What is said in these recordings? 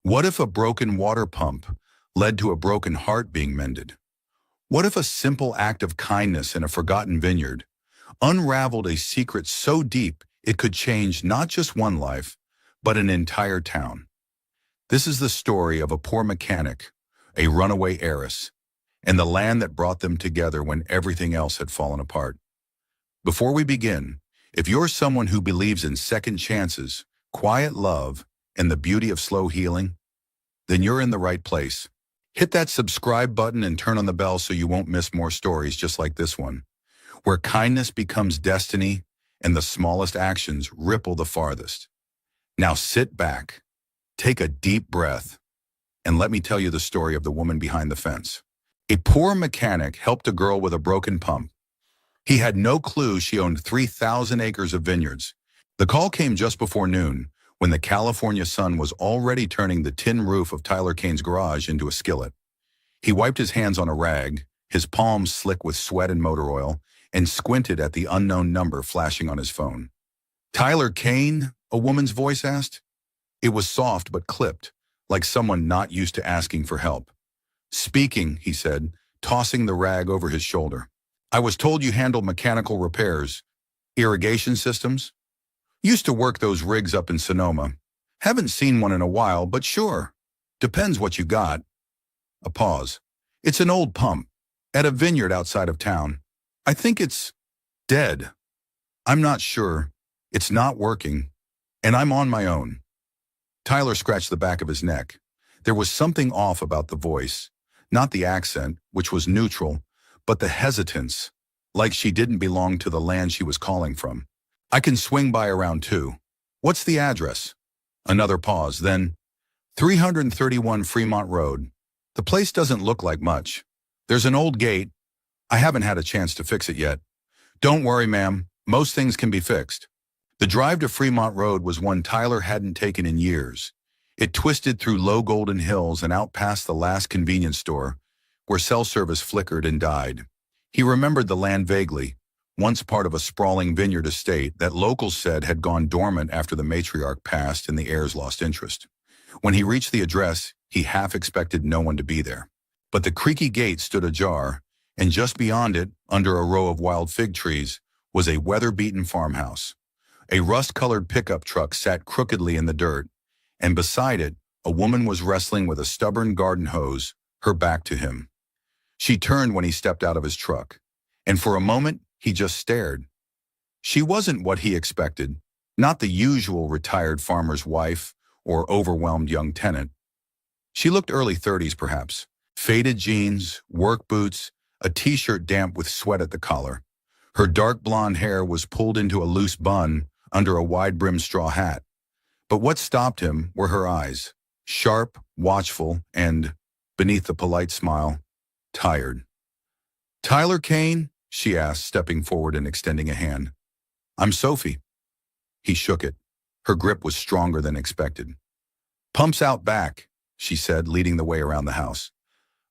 What if a broken water pump led to a broken heart being mended? What if a simple act of kindness in a forgotten vineyard unraveled a secret so deep it could change not just one life, but an entire town? This is the story of a poor mechanic, a runaway heiress, and the land that brought them together when everything else had fallen apart. Before we begin, if you're someone who believes in second chances, quiet love, and the beauty of slow healing, then you're in the right place. Hit that subscribe button and turn on the bell so you won't miss more stories just like this one, where kindness becomes destiny and the smallest actions ripple the farthest. Now sit back, take a deep breath, and let me tell you the story of the woman behind the fence. A poor mechanic helped a girl with a broken pump. He had no clue she owned 3,000 acres of vineyards. The call came just before noon, when the California sun was already turning the tin roof of Tyler Kane's garage into a skillet. He wiped his hands on a rag, his palms slick with sweat and motor oil, and squinted at the unknown number flashing on his phone. "Tyler Kane?" a woman's voice asked. It was soft but clipped, like someone not used to asking for help. "Speaking," he said, tossing the rag over his shoulder. "I was told you handled mechanical repairs. Irrigation systems? Used to work those rigs up in Sonoma. Haven't seen one in a while, but sure. Depends what you got." A pause. "It's an old pump, at a vineyard outside of town. I think it's dead. I'm not sure. It's not working, and I'm on my own." Tyler scratched the back of his neck. There was something off about the voice, not the accent, which was neutral, but the hesitance, like she didn't belong to the land she was calling from. "I can swing by around 2. What's the address?" Another pause, then 331 Fremont Road. "The place doesn't look like much. There's an old gate. I haven't had a chance to fix it yet." "Don't worry, ma'am. Most things can be fixed." The drive to Fremont Road was one Tyler hadn't taken in years. It twisted through low golden hills and out past the last convenience store, where cell service flickered and died. He remembered the land vaguely, once part of a sprawling vineyard estate that locals said had gone dormant after the matriarch passed and the heirs lost interest. When he reached the address, he half expected no one to be there. But the creaky gate stood ajar, and just beyond it, under a row of wild fig trees, was a weather-beaten farmhouse. A rust-colored pickup truck sat crookedly in the dirt, and beside it, a woman was wrestling with a stubborn garden hose, her back to him. She turned when he stepped out of his truck, and for a moment, he just stared. She wasn't what he expected, not the usual retired farmer's wife or overwhelmed young tenant. She looked early 30s perhaps, faded jeans, work boots, a t-shirt damp with sweat at the collar. Her dark blonde hair was pulled into a loose bun under a wide-brimmed straw hat. But what stopped him were her eyes, sharp, watchful, and, beneath the polite smile, tired. "Tyler Kane?" she asked, stepping forward and extending a hand. "I'm Sophie." He shook it. Her grip was stronger than expected. "Pump's out back," she said, leading the way around the house.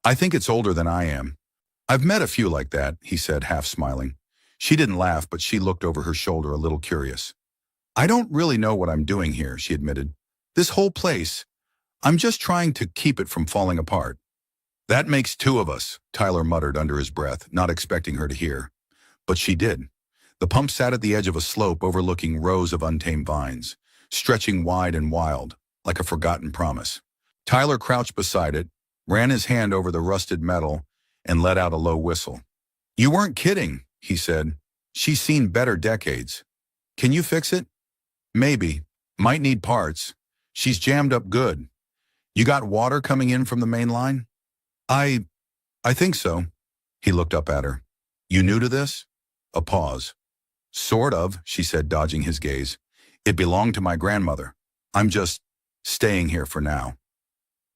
"I think it's older than I am." "I've met a few like that," he said, half smiling. She didn't laugh, but she looked over her shoulder a little curious. "I don't really know what I'm doing here," she admitted. "This whole place, I'm just trying to keep it from falling apart." "That makes 2 of us," Tyler muttered under his breath, not expecting her to hear. But she did. The pump sat at the edge of a slope overlooking rows of untamed vines, stretching wide and wild, like a forgotten promise. Tyler crouched beside it, ran his hand over the rusted metal, and let out a low whistle. "You weren't kidding," he said. "She's seen better decades. Can you fix it?" "Maybe. Might need parts. She's jammed up good. You got water coming in from the main line?" I think so." He looked up at her. "You new to this?" A pause. "Sort of," she said, dodging his gaze. "It belonged to my grandmother. I'm just staying here for now."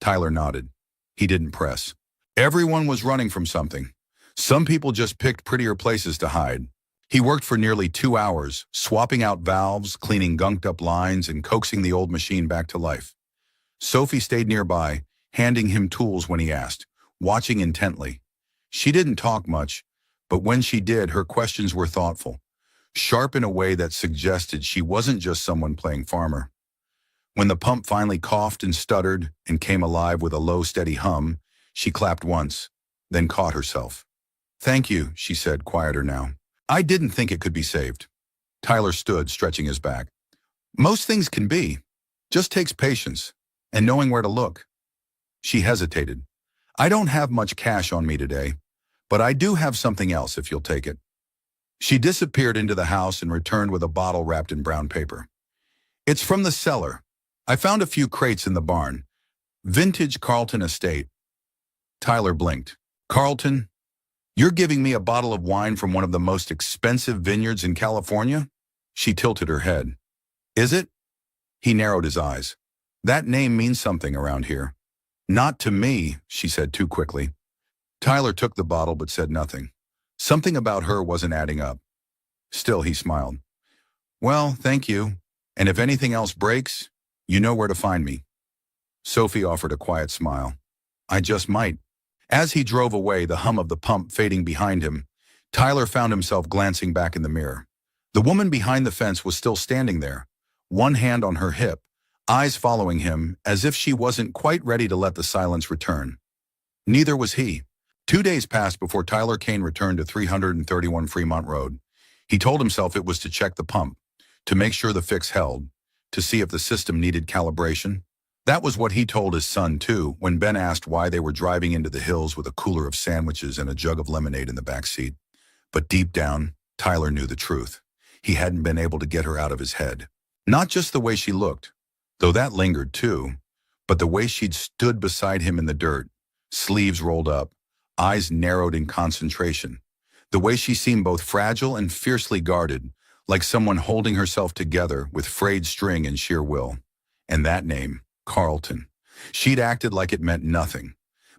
Tyler nodded. He didn't press. Everyone was running from something. Some people just picked prettier places to hide. He worked for nearly 2 hours, swapping out valves, cleaning gunked-up lines, and coaxing the old machine back to life. Sophie stayed nearby, handing him tools when he asked, watching intently. She didn't talk much, but when she did, her questions were thoughtful, sharp in a way that suggested she wasn't just someone playing farmer. When the pump finally coughed and stuttered and came alive with a low, steady hum, she clapped once, then caught herself. "Thank you," she said, quieter now. "I didn't think it could be saved." Tyler stood, stretching his back. "Most things can be. Just takes patience and knowing where to look." She hesitated. "I don't have much cash on me today, but I do have something else if you'll take it." She disappeared into the house and returned with a bottle wrapped in brown paper. "It's from the cellar. I found a few crates in the barn. Vintage Carlton Estate." Tyler blinked. "Carlton? You're giving me a bottle of wine from one of the most expensive vineyards in California?" She tilted her head. "Is it?" He narrowed his eyes. "That name means something around here." "Not to me," she said too quickly. Tyler took the bottle but said nothing. Something about her wasn't adding up. Still, he smiled. "Well, thank you. And if anything else breaks, you know where to find me." Sophie offered a quiet smile. "I just might." As he drove away, the hum of the pump fading behind him, Tyler found himself glancing back in the mirror. The woman behind the fence was still standing there, one hand on her hip, eyes following him as if she wasn't quite ready to let the silence return. Neither was he. 2 days passed before Tyler Kane returned to 331 Fremont Road. He told himself it was to check the pump, to make sure the fix held, to see if the system needed calibration. That was what he told his son, too, when Ben asked why they were driving into the hills with a cooler of sandwiches and a jug of lemonade in the back seat. But deep down, Tyler knew the truth. He hadn't been able to get her out of his head. Not just the way she looked, though that lingered too, but the way she'd stood beside him in the dirt, sleeves rolled up, eyes narrowed in concentration. The way she seemed both fragile and fiercely guarded, like someone holding herself together with frayed string and sheer will. And that name, Carlton. She'd acted like it meant nothing.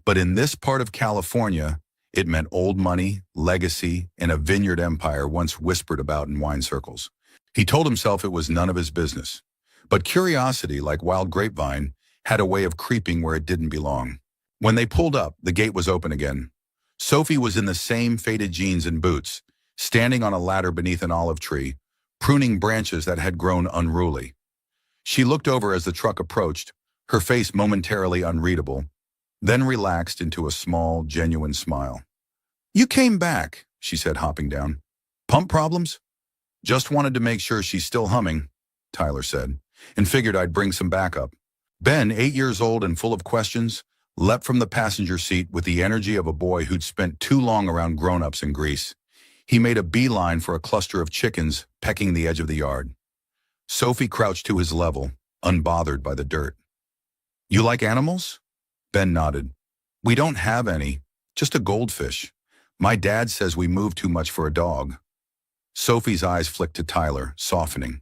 But in this part of California, it meant old money, legacy, and a vineyard empire once whispered about in wine circles. He told himself it was none of his business. But curiosity, like wild grapevine, had a way of creeping where it didn't belong. When they pulled up, the gate was open again. Sophie was in the same faded jeans and boots, standing on a ladder beneath an olive tree, pruning branches that had grown unruly. She looked over as the truck approached, her face momentarily unreadable, then relaxed into a small, genuine smile. "You came back," she said, hopping down. "Pump problems?" "Just wanted to make sure she's still humming," Tyler said, "and figured I'd bring some backup." Ben, 8 years old and full of questions, leapt from the passenger seat with the energy of a boy who'd spent too long around grown-ups in Greece. He made a beeline for a cluster of chickens pecking the edge of the yard. Sophie crouched to his level, unbothered by the dirt. "You like animals?" Ben nodded. "We don't have any, just a goldfish. My dad says we move too much for a dog." Sophie's eyes flicked to Tyler, softening.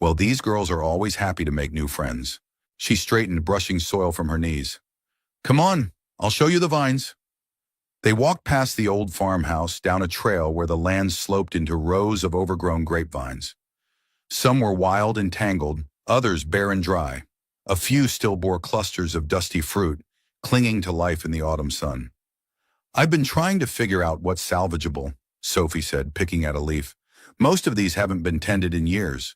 "Well, these girls are always happy to make new friends." She straightened, brushing soil from her knees. "Come on, I'll show you the vines." They walked past the old farmhouse, down a trail where the land sloped into rows of overgrown grapevines. Some were wild and tangled, others bare and dry. A few still bore clusters of dusty fruit, clinging to life in the autumn sun. "I've been trying to figure out what's salvageable," Sophie said, picking at a leaf. "Most of these haven't been tended in years."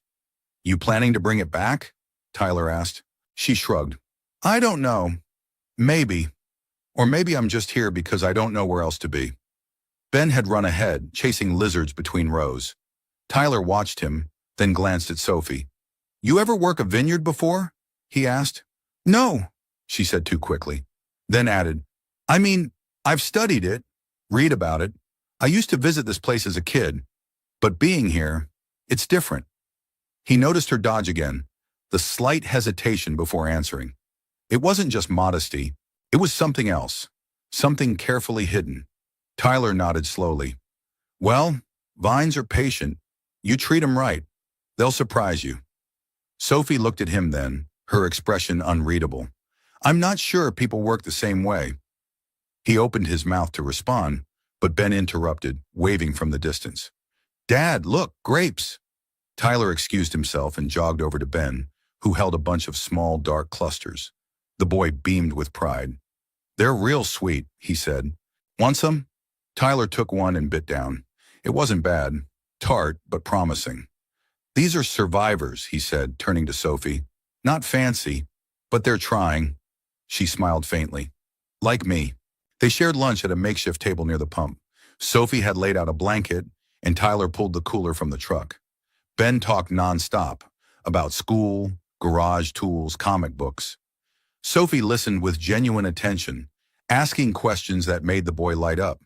"You planning to bring it back?" Tyler asked. She shrugged. "I don't know. Maybe. Or maybe I'm just here because I don't know where else to be." Ben had run ahead, chasing lizards between rows. Tyler watched him, then glanced at Sophie. "You ever work a vineyard before?" he asked. "No," she said too quickly. Then added, "I mean, I've studied it, read about it. I used to visit this place as a kid. But being here, it's different." He noticed her dodge again, the slight hesitation before answering. It wasn't just modesty. It was something else, something carefully hidden. Tyler nodded slowly. "Well, vines are patient. You treat 'em right. They'll surprise you." Sophie looked at him then, her expression unreadable. "I'm not sure people work the same way." He opened his mouth to respond, but Ben interrupted, waving from the distance. "Dad, look, grapes." Tyler excused himself and jogged over to Ben, who held a bunch of small, dark clusters. The boy beamed with pride. "They're real sweet," he said. "Want some?" Tyler took one and bit down. It wasn't bad, tart but promising. "These are survivors," he said, turning to Sophie. Not fancy, but they're trying. She smiled faintly. Like me. They shared lunch at a makeshift table near the pump. Sophie had laid out a blanket, and Tyler pulled the cooler from the truck. Ben talked nonstop about school, garage tools, comic books. Sophie listened with genuine attention, asking questions that made the boy light up.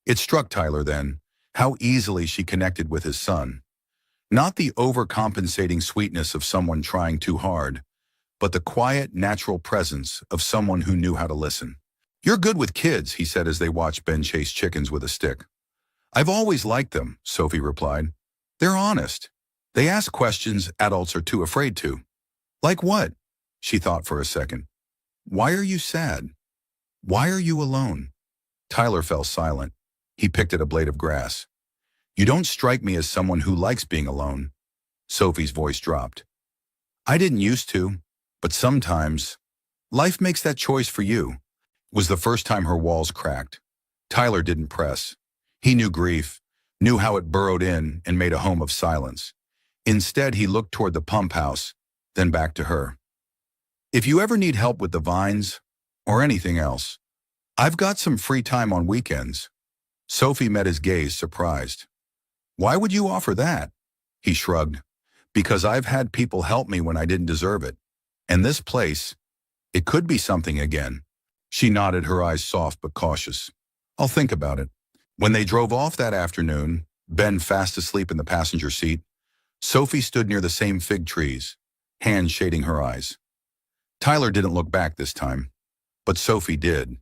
It struck Tyler then how easily she connected with his son. Not the overcompensating sweetness of someone trying too hard, but the quiet, natural presence of someone who knew how to listen. "You're good with kids," he said as they watched Ben chase chickens with a stick. "I've always liked them," Sophie replied. "They're honest. They ask questions adults are too afraid to." "Like what?" She thought for a second. "Why are you sad? Why are you alone?" Tyler fell silent. He picked at a blade of grass. "You don't strike me as someone who likes being alone." Sophie's voice dropped. "I didn't used to, but sometimes life makes that choice for you." It was the first time her walls cracked. Tyler didn't press. He knew grief, knew how it burrowed in and made a home of silence. Instead, he looked toward the pump house, then back to her. "If you ever need help with the vines, or anything else, I've got some free time on weekends." Sophie met his gaze, surprised. "Why would you offer that?" He shrugged. "Because I've had people help me when I didn't deserve it. And this place, it could be something again." She nodded, her eyes soft but cautious. "I'll think about it." When they drove off that afternoon, Ben fast asleep in the passenger seat, Sophie stood near the same fig trees, hands shading her eyes. Tyler didn't look back this time, but Sophie did.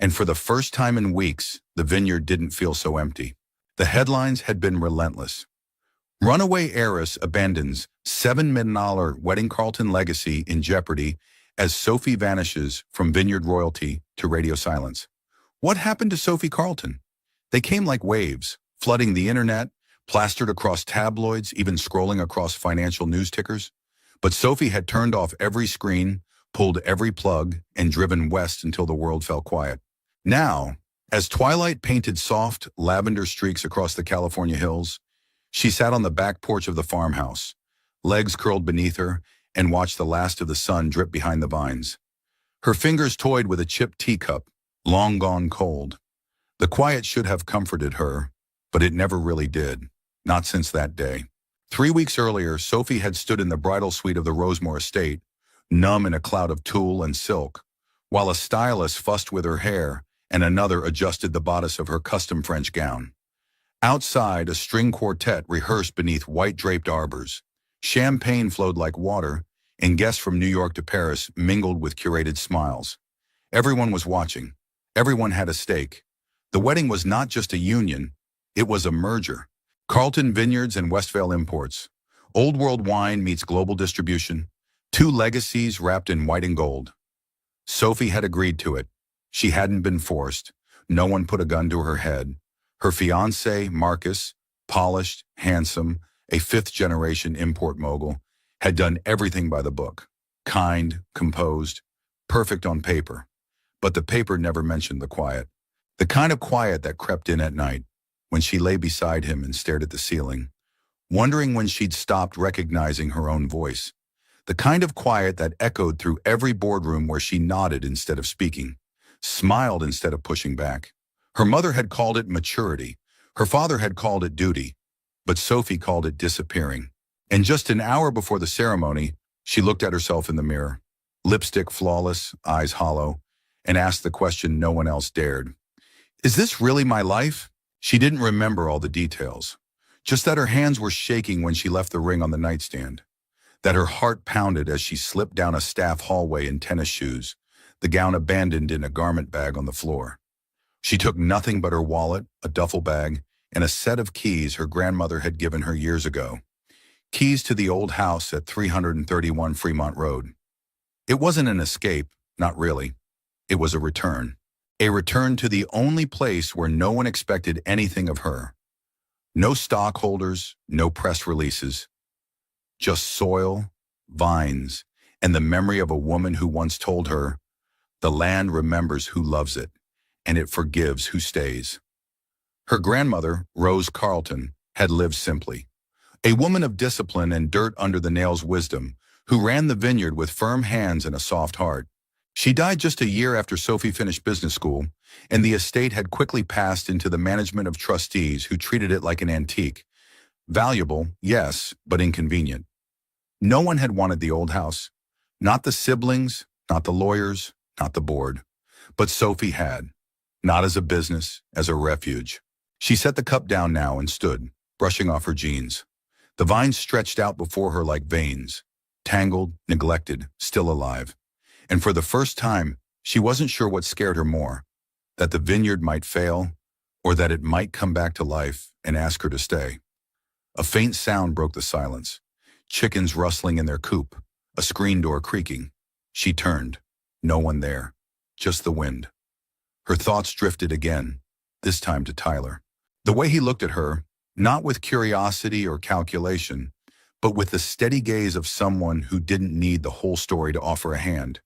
And for the first time in weeks, the vineyard didn't feel so empty. The headlines had been relentless. "Runaway heiress abandons $7 million wedding Carlton legacy in jeopardy as Sophie vanishes from vineyard royalty to radio silence." What happened to Sophie Carlton? They came like waves, flooding the internet, plastered across tabloids, even scrolling across financial news tickers. But Sophie had turned off every screen, pulled every plug, and driven west until the world fell quiet. Now, as twilight painted soft, lavender streaks across the California hills, she sat on the back porch of the farmhouse, legs curled beneath her, and watched the last of the sun drip behind the vines. Her fingers toyed with a chipped teacup, long gone cold. The quiet should have comforted her, but it never really did, not since that day. 3 weeks earlier, Sophie had stood in the bridal suite of the Rosemore estate, numb in a cloud of tulle and silk, while a stylist fussed with her hair and another adjusted the bodice of her custom French gown. Outside, a string quartet rehearsed beneath white-draped arbors. Champagne flowed like water, and guests from New York to Paris mingled with curated smiles. Everyone was watching. Everyone had a stake. The wedding was not just a union, it was a merger. Carlton Vineyards and Westvale Imports. Old world wine meets global distribution. Two legacies wrapped in white and gold. Sophie had agreed to it. She hadn't been forced. No one put a gun to her head. Her fiancé, Marcus, polished, handsome, a fifth-generation import mogul, had done everything by the book. Kind, composed, perfect on paper. But the paper never mentioned the quiet. The kind of quiet that crept in at night, when she lay beside him and stared at the ceiling, wondering when she'd stopped recognizing her own voice. The kind of quiet that echoed through every boardroom where she nodded instead of speaking, smiled instead of pushing back. Her mother had called it maturity. Her father had called it duty. But Sophie called it disappearing. And just an hour before the ceremony, she looked at herself in the mirror, lipstick flawless, eyes hollow, and asked the question no one else dared. Is this really my life? She didn't remember all the details, just that her hands were shaking when she left the ring on the nightstand, that her heart pounded as she slipped down a staff hallway in tennis shoes, the gown abandoned in a garment bag on the floor. She took nothing but her wallet, a duffel bag, and a set of keys her grandmother had given her years ago. Keys to the old house at 331 Fremont Road. It wasn't an escape, not really. It was a return. A return to the only place where no one expected anything of her. No stockholders, no press releases. Just soil, vines, and the memory of a woman who once told her, "The land remembers who loves it, and it forgives who stays." Her grandmother, Rose Carlton, had lived simply. A woman of discipline and dirt under the nails wisdom, who ran the vineyard with firm hands and a soft heart. She died just a year after Sophie finished business school, and the estate had quickly passed into the management of trustees who treated it like an antique. Valuable, yes, but inconvenient. No one had wanted the old house. Not the siblings, not the lawyers, not the board. But Sophie had. Not as a business, as a refuge. She set the cup down now and stood, brushing off her jeans. The vines stretched out before her like veins, tangled, neglected, still alive. And for the first time, she wasn't sure what scared her more, that the vineyard might fail, or that it might come back to life and ask her to stay. A faint sound broke the silence. Chickens rustling in their coop, a screen door creaking. She turned. No one there. Just the wind. Her thoughts drifted again, this time to Tyler. The way he looked at her, not with curiosity or calculation, but with the steady gaze of someone who didn't need the whole story to offer a hand.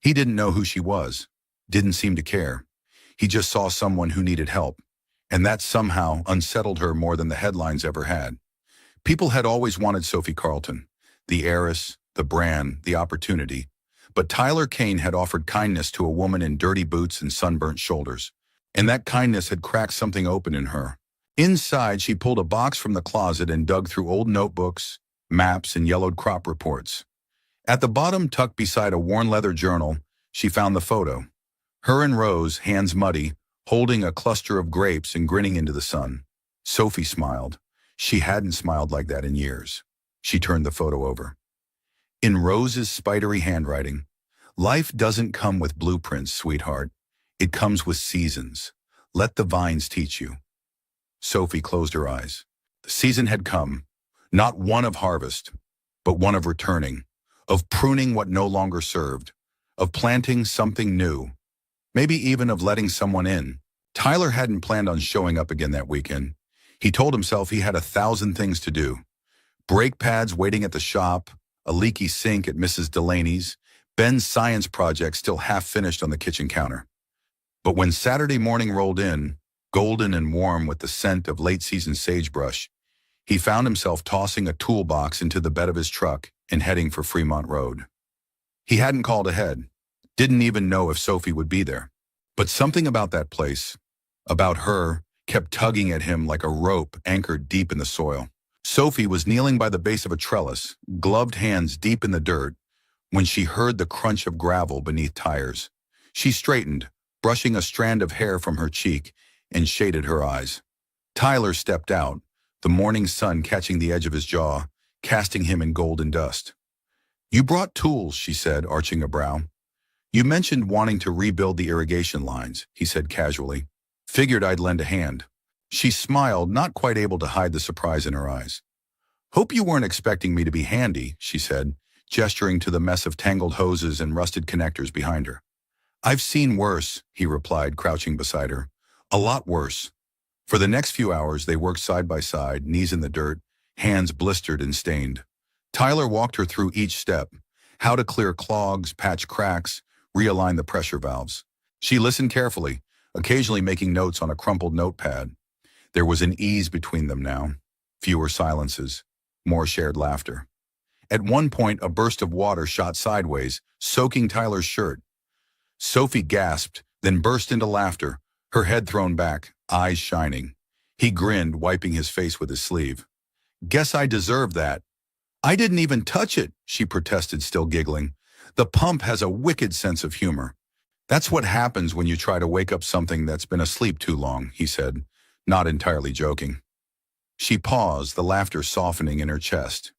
He didn't know who she was, didn't seem to care. He just saw someone who needed help, and that somehow unsettled her more than the headlines ever had. People had always wanted Sophie Carlton, the heiress, the brand, the opportunity. But Tyler Kane had offered kindness to a woman in dirty boots and sunburnt shoulders. And that kindness had cracked something open in her. Inside, she pulled a box from the closet and dug through old notebooks, maps, and yellowed crop reports. At the bottom, tucked beside a worn leather journal, she found the photo. Her and Rose, hands muddy, holding a cluster of grapes and grinning into the sun. Sophie smiled. She hadn't smiled like that in years. She turned the photo over. In Rose's spidery handwriting, "Life doesn't come with blueprints, sweetheart. It comes with seasons. Let the vines teach you." Sophie closed her eyes. The season had come, not one of harvest, but one of returning, of pruning what no longer served, of planting something new, maybe even of letting someone in. Tyler hadn't planned on showing up again that weekend. He told himself he had 1,000 things to do. Brake pads waiting at the shop, a leaky sink at Mrs. Delaney's, Ben's science project still half finished on the kitchen counter. But when Saturday morning rolled in, golden and warm with the scent of late-season sagebrush, he found himself tossing a toolbox into the bed of his truck and heading for Fremont Road. He hadn't called ahead, didn't even know if Sophie would be there. But something about that place, about her, kept tugging at him like a rope anchored deep in the soil. Sophie was kneeling by the base of a trellis, gloved hands deep in the dirt, when she heard the crunch of gravel beneath tires. She straightened, brushing a strand of hair from her cheek, and shaded her eyes. Tyler stepped out, the morning sun catching the edge of his jaw, casting him in golden dust. "You brought tools," she said, arching a brow. "You mentioned wanting to rebuild the irrigation lines," he said casually. "Figured I'd lend a hand." She smiled, not quite able to hide the surprise in her eyes. "Hope you weren't expecting me to be handy," she said, gesturing to the mess of tangled hoses and rusted connectors behind her. "I've seen worse," he replied, crouching beside her. "A lot worse." For the next few hours, they worked side by side, knees in the dirt, hands blistered and stained. Tyler walked her through each step, how to clear clogs, patch cracks, realign the pressure valves. She listened carefully, occasionally making notes on a crumpled notepad. There was an ease between them now, fewer silences, more shared laughter. At one point, a burst of water shot sideways, soaking Tyler's shirt. Sophie gasped, then burst into laughter, her head thrown back, eyes shining. He grinned, wiping his face with his sleeve. "Guess I deserve that." "I didn't even touch it," she protested, still giggling. "The pump has a wicked sense of humor." "That's what happens when you try to wake up something that's been asleep too long," he said, not entirely joking. She paused, the laughter softening in her chest.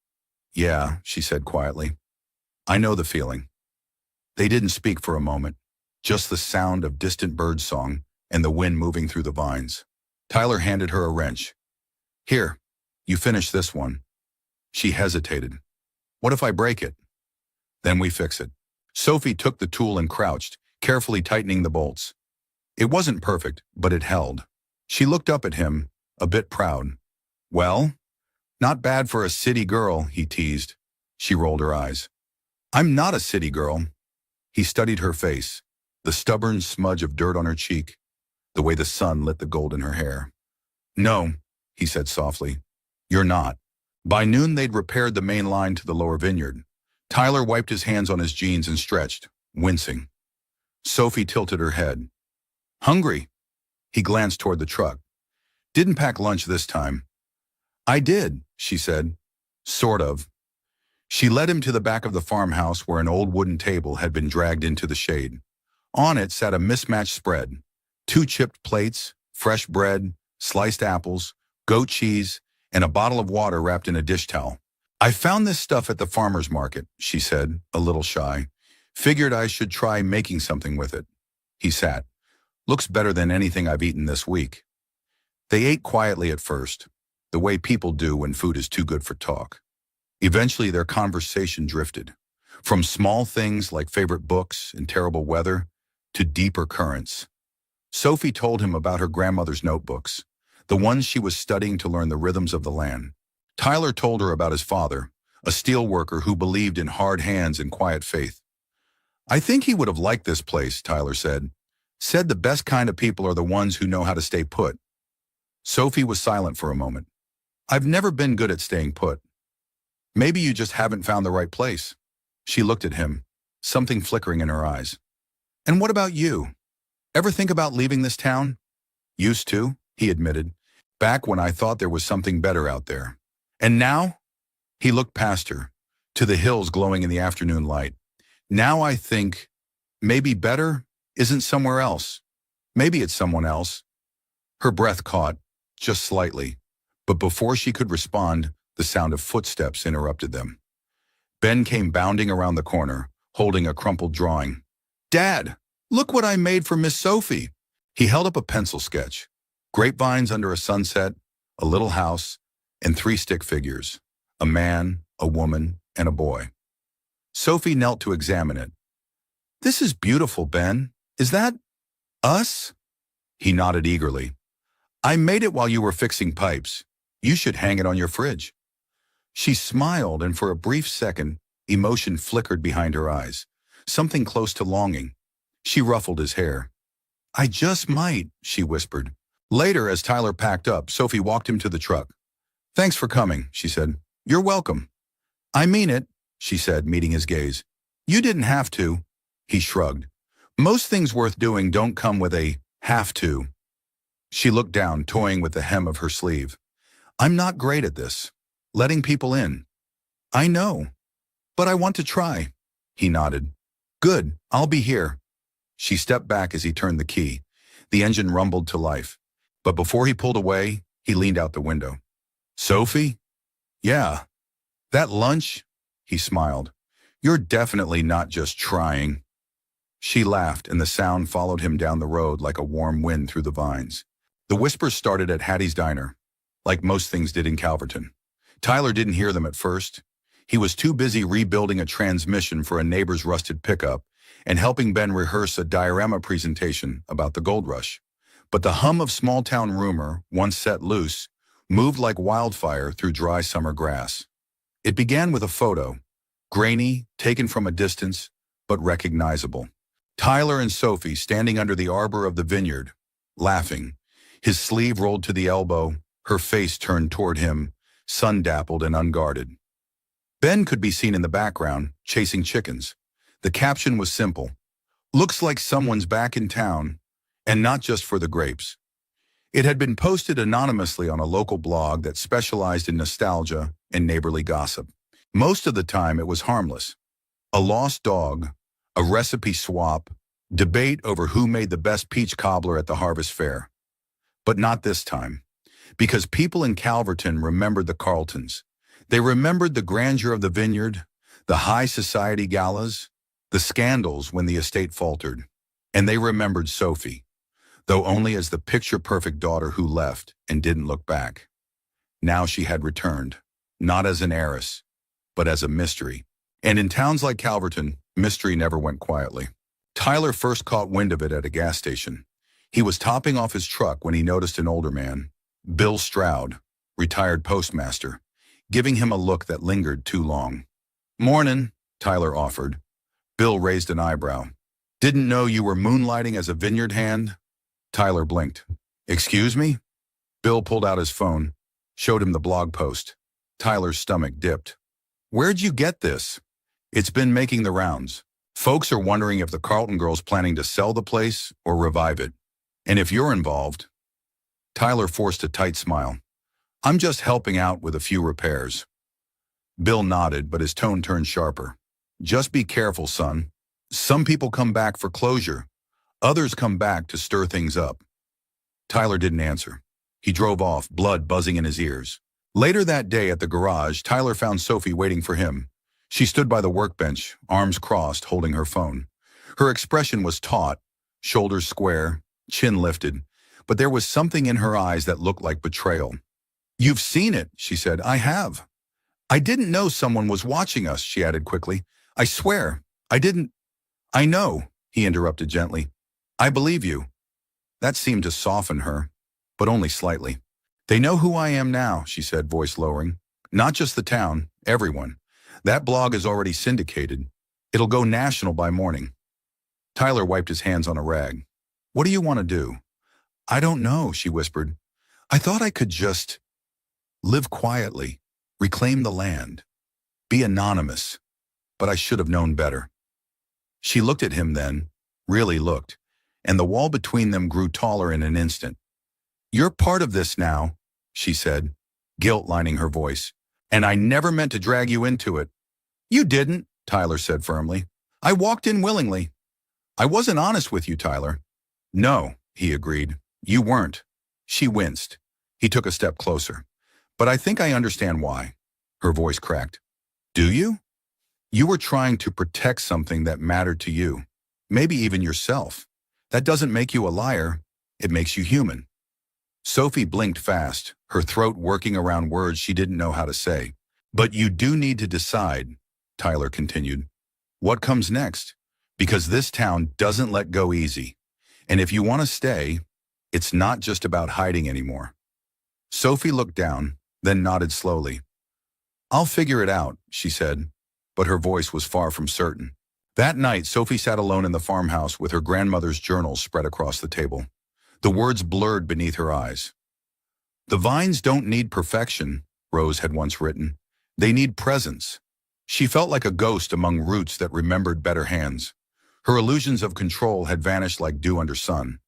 "Yeah," she said quietly. "I know the feeling." They didn't speak for a moment, just the sound of distant birdsong and the wind moving through the vines. Tyler handed her a wrench. "Here, you finish this one." She hesitated. "What if I break it?" "Then we fix it." Sophie took the tool and crouched, carefully tightening the bolts. It wasn't perfect, but it held. She looked up at him, a bit proud. "Well, not bad for a city girl," he teased. She rolled her eyes. "I'm not a city girl." He studied her face, the stubborn smudge of dirt on her cheek, the way the sun lit the gold in her hair. "No," he said softly, "you're not." By noon they'd repaired the main line to the lower vineyard. Tyler wiped his hands on his jeans and stretched, wincing. Sophie tilted her head. Hungry? He glanced toward the truck. Didn't pack lunch this time. I did, she said. Sort of. She led him to the back of the farmhouse where an old wooden table had been dragged into the shade. On it sat a mismatched spread. 2 chipped plates, fresh bread, sliced apples, goat cheese, and a bottle of water wrapped in a dish towel. I found this stuff at the farmer's market, she said, a little shy. Figured I should try making something with it. He sat. Looks better than anything I've eaten this week. They ate quietly at first, the way people do when food is too good for talk. Eventually their conversation drifted, from small things like favorite books and terrible weather to deeper currents. Sophie told him about her grandmother's notebooks, the ones she was studying to learn the rhythms of the land. Tyler told her about his father, a steel worker who believed in hard hands and quiet faith. I think he would have liked this place, Tyler said. Said the best kind of people are the ones who know how to stay put. Sophie was silent for a moment. I've never been good at staying put. Maybe you just haven't found the right place. She looked at him, something flickering in her eyes. And what about you? Ever think about leaving this town? Used to, he admitted, back when I thought there was something better out there. And now? He looked past her, to the hills glowing in the afternoon light. Now I think, maybe better isn't somewhere else. Maybe it's someone else. Her breath caught, just slightly, but before she could respond, the sound of footsteps interrupted them. Ben came bounding around the corner, holding a crumpled drawing. Dad, look what I made for Miss Sophie. He held up a pencil sketch. Grapevines under a sunset, a little house, and 3 stick figures. A man, a woman, and a boy. Sophie knelt to examine it. This is beautiful, Ben. Is that us? He nodded eagerly. I made it while you were fixing pipes. You should hang it on your fridge. She smiled, and for a brief second, emotion flickered behind her eyes, something close to longing. She ruffled his hair. I just might, she whispered. Later, as Tyler packed up, Sophie walked him to the truck. Thanks for coming, she said. You're welcome. I mean it, she said, meeting his gaze. You didn't have to. He shrugged. Most things worth doing don't come with a have to. She looked down, toying with the hem of her sleeve. I'm not great at this. Letting people in. I know. But I want to try. He nodded. Good, I'll be here. She stepped back as he turned the key. The engine rumbled to life. But before he pulled away, he leaned out the window. Sophie? Yeah. That lunch? He smiled. You're definitely not just trying. She laughed, and the sound followed him down the road like a warm wind through the vines. The whispers started at Hattie's Diner, like most things did in Calverton. Tyler didn't hear them at first. He was too busy rebuilding a transmission for a neighbor's rusted pickup and helping Ben rehearse a diorama presentation about the gold rush. But the hum of small-town rumor, once set loose, moved like wildfire through dry summer grass. It began with a photo, grainy, taken from a distance, but recognizable. Tyler and Sophie standing under the arbor of the vineyard, laughing, his sleeve rolled to the elbow, her face turned toward him, sun-dappled and unguarded. Ben could be seen in the background, chasing chickens. The caption was simple. Looks like someone's back in town, and not just for the grapes. It had been posted anonymously on a local blog that specialized in nostalgia and neighborly gossip. Most of the time it was harmless. A lost dog, a recipe swap, debate over who made the best peach cobbler at the harvest fair. But not this time, because people in Calverton remembered the Carltons. They remembered the grandeur of the vineyard, the high society galas, the scandals when the estate faltered. And they remembered Sophie, though only as the picture-perfect daughter who left and didn't look back. Now she had returned, not as an heiress, but as a mystery. And in towns like Calverton, mystery never went quietly. Tyler first caught wind of it at a gas station. He was topping off his truck when he noticed an older man, Bill Stroud, retired postmaster, giving him a look that lingered too long. Mornin', Tyler offered. Bill raised an eyebrow. Didn't know you were moonlighting as a vineyard hand? Tyler blinked. Excuse me? Bill pulled out his phone, showed him the blog post. Tyler's stomach dipped. Where'd you get this? It's been making the rounds. Folks are wondering if the Carlton girl's planning to sell the place or revive it. And if you're involved. Tyler forced a tight smile. I'm just helping out with a few repairs. Bill nodded, but his tone turned sharper. Just be careful, son. Some people come back for closure. Others come back to stir things up. Tyler didn't answer. He drove off, blood buzzing in his ears. Later that day at the garage, Tyler found Sophie waiting for him. She stood by the workbench, arms crossed, holding her phone. Her expression was taut, shoulders square, chin lifted, but there was something in her eyes that looked like betrayal. You've seen it, she said. I have. I didn't know someone was watching us, she added quickly. I swear, I didn't. I know, he interrupted gently. I believe you. That seemed to soften her, but only slightly. They know who I am now, she said, voice lowering. Not just the town, everyone. That blog is already syndicated. It'll go national by morning. Tyler wiped his hands on a rag. What do you want to do? I don't know, she whispered. I thought I could just live quietly, reclaim the land, be anonymous, but I should have known better. She looked at him then, really looked, and the wall between them grew taller in an instant. You're part of this now, she said, guilt lining her voice, and I never meant to drag you into it. You didn't, Tyler said firmly. I walked in willingly. I wasn't honest with you, Tyler. No, he agreed. You weren't. She winced. He took a step closer. But I think I understand why. Her voice cracked. Do you? You were trying to protect something that mattered to you. Maybe even yourself. That doesn't make you a liar. It makes you human. Sophie blinked fast, her throat working around words she didn't know how to say. But you do need to decide, Tyler continued. What comes next? Because this town doesn't let go easy. And if you want to stay, it's not just about hiding anymore. Sophie looked down, then nodded slowly. I'll figure it out, she said, but her voice was far from certain. That night, Sophie sat alone in the farmhouse with her grandmother's journals spread across the table. The words blurred beneath her eyes. The vines don't need perfection, Rose had once written. They need presence. She felt like a ghost among roots that remembered better hands. Her illusions of control had vanished like dew under sun.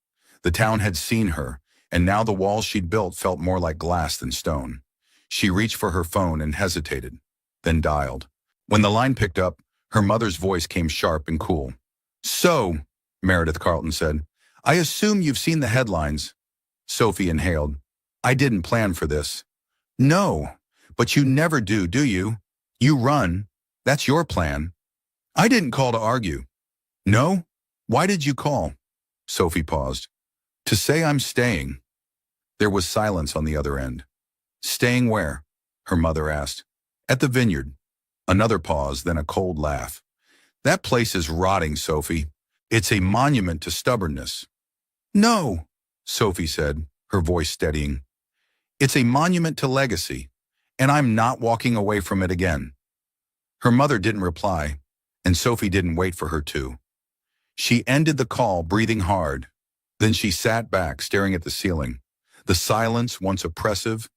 The town had seen her, and now the walls she'd built felt more like glass than stone. She reached for her phone and hesitated, then dialed. When the line picked up, her mother's voice came sharp and cool. So, Meredith Carlton said, I assume you've seen the headlines. Sophie inhaled. I didn't plan for this. No, but you never do you? You run. That's your plan. I didn't call to argue. No? Why did you call? Sophie paused. To say I'm staying. There was silence on the other end. Staying where? Her mother asked. At the Vineyard. Another pause, then a cold laugh. That place is rotting, Sophie. It's a monument to stubbornness. No, Sophie said, her voice steadying. It's a monument to legacy, and I'm not walking away from it again. Her mother didn't reply, and Sophie didn't wait for her to. She ended the call, breathing hard. Then she sat back, staring at the ceiling. The silence, once oppressive,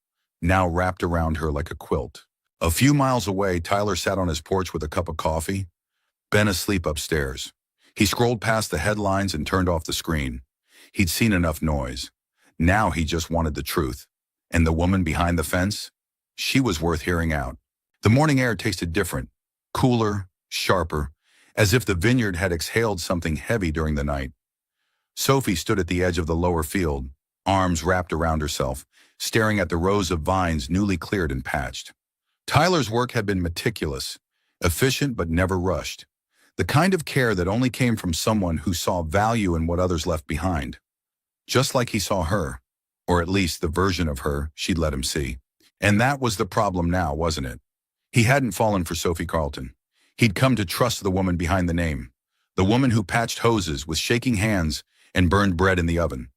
now wrapped around her like a quilt. A few miles away, Tyler sat on his porch with a cup of coffee. Ben asleep upstairs. He scrolled past the headlines and turned off the screen. He'd seen enough noise. Now he just wanted the truth. And the woman behind the fence? She was worth hearing out. The morning air tasted different, cooler, sharper, as if the vineyard had exhaled something heavy during the night. Sophie stood at the edge of the lower field, arms wrapped around herself, staring at the rows of vines newly cleared and patched. Tyler's work had been meticulous, efficient but never rushed. The kind of care that only came from someone who saw value in what others left behind. Just like he saw her, or at least the version of her she'd let him see. And that was the problem now, wasn't it? He hadn't fallen for Sophie Carlton. He'd come to trust the woman behind the name. The woman who patched hoses with shaking hands and burned bread in the oven.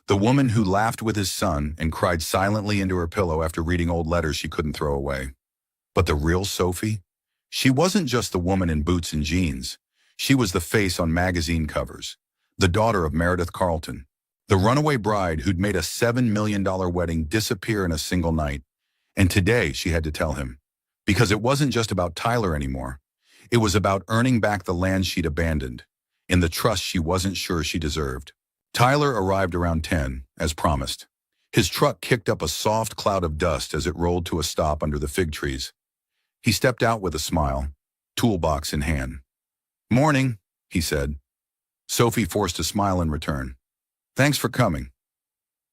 The woman who laughed with his son and cried silently into her pillow after reading old letters she couldn't throw away. But the real Sophie? She wasn't just the woman in boots and jeans. She was the face on magazine covers, the daughter of Meredith Carlton, the runaway bride who'd made a $7 million wedding disappear in a single night. And today she had to tell him. Because it wasn't just about Tyler anymore. It was about earning back the land she'd abandoned, in the trust she wasn't sure she deserved. Tyler arrived around 10, as promised. His truck kicked up a soft cloud of dust as it rolled to a stop under the fig trees. He stepped out with a smile, toolbox in hand. "Morning," he said. Sophie forced a smile in return. "Thanks for coming."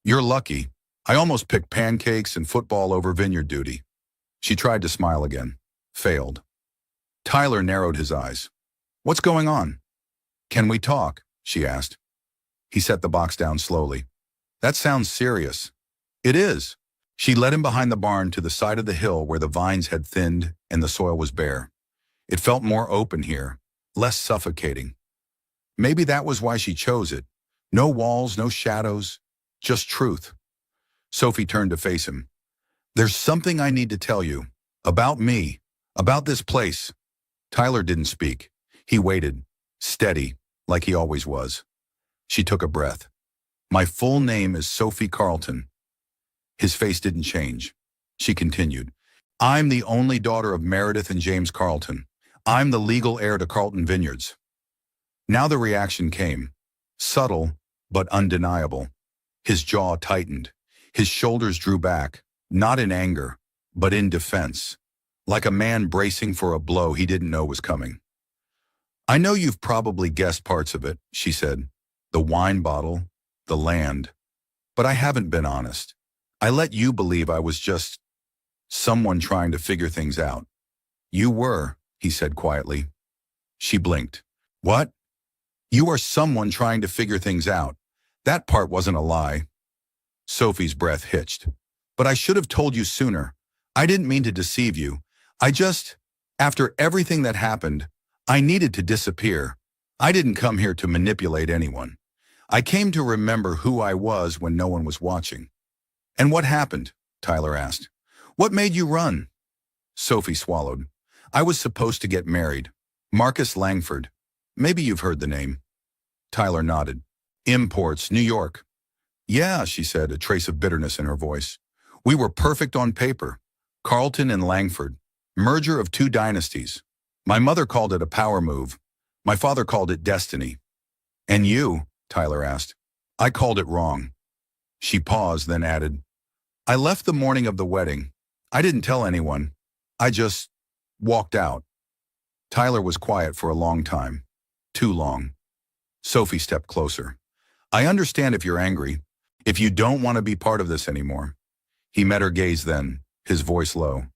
"You're lucky. I almost picked pancakes and football over vineyard duty." She tried to smile again. Failed. Tyler narrowed his eyes. "What's going on?" "Can we talk?" she asked. He set the box down slowly. "That sounds serious." "It is." She led him behind the barn to the side of the hill where the vines had thinned and the soil was bare. It felt more open here, less suffocating. Maybe that was why she chose it. No walls, no shadows, just truth. Sophie turned to face him. "There's something I need to tell you. About me. About this place." Tyler didn't speak. He waited, steady, like he always was. She took a breath. "My full name is Sophie Carlton." His face didn't change. She continued. "I'm the only daughter of Meredith and James Carlton. I'm the legal heir to Carlton Vineyards." Now the reaction came. Subtle, but undeniable. His jaw tightened. His shoulders drew back, not in anger, but in defense, like a man bracing for a blow he didn't know was coming. "I know you've probably guessed parts of it," she said. "The wine bottle, the land. But I haven't been honest. I let you believe I was just someone trying to figure things out." "You were," he said quietly. She blinked. "What?" "You are someone trying to figure things out. That part wasn't a lie." Sophie's breath hitched. "But I should have told you sooner. I didn't mean to deceive you. After everything that happened, I needed to disappear. I didn't come here to manipulate anyone. I came to remember who I was when no one was watching." "And what happened?" Tyler asked. "What made you run?" Sophie swallowed. "I was supposed to get married. Marcus Langford. Maybe you've heard the name." Tyler nodded. "Imports, New York." "Yeah," she said, a trace of bitterness in her voice. "We were perfect on paper. Carlton and Langford. Merger of two dynasties. My mother called it a power move. My father called it destiny." "And you?" Tyler asked. "I called it wrong." She paused, then added, "I left the morning of the wedding. I didn't tell anyone. I just walked out." Tyler was quiet for a long time. Too long. Sophie stepped closer. "I understand if you're angry, if you don't want to be part of this anymore." He met her gaze then, his voice low.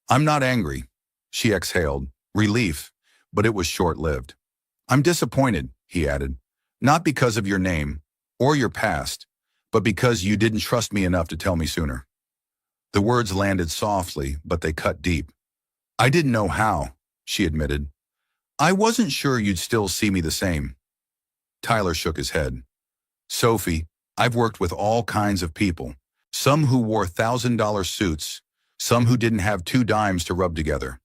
"I'm not angry." She exhaled, relief, but it was short-lived. "I'm disappointed," he added. "Not because of your name, or your past, but because you didn't trust me enough to tell me sooner." The words landed softly, but they cut deep. "I didn't know how," she admitted. "I wasn't sure you'd still see me the same." Tyler shook his head. "Sophie, I've worked with all kinds of people. Some who wore $1,000 suits, some who didn't have 2 dimes to rub together.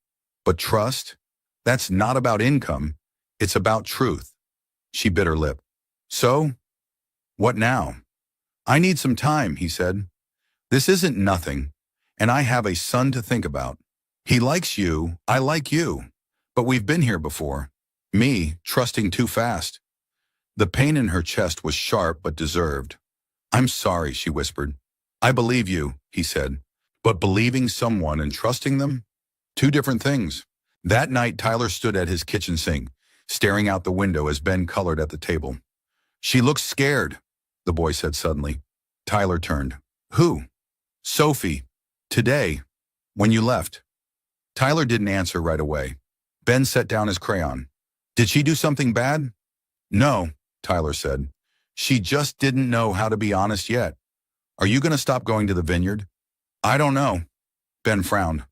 But trust? That's not about income. It's about truth." She bit her lip. "So? What now?" "I need some time," he said. "This isn't nothing, and I have a son to think about. He likes you, I like you, but we've been here before. Me, trusting too fast." The pain in her chest was sharp but deserved. "I'm sorry," she whispered. "I believe you," he said. "But believing someone and trusting them? 2 different things." That night, Tyler stood at his kitchen sink, staring out the window as Ben colored at the table. "She looks scared," the boy said suddenly. Tyler turned. "Who?" "Sophie. Today. When you left." Tyler didn't answer right away. Ben set down his crayon. "Did she do something bad?" "No," Tyler said. "She just didn't know how to be honest yet. Are you going to stop going to the vineyard?" "I don't know." Ben frowned.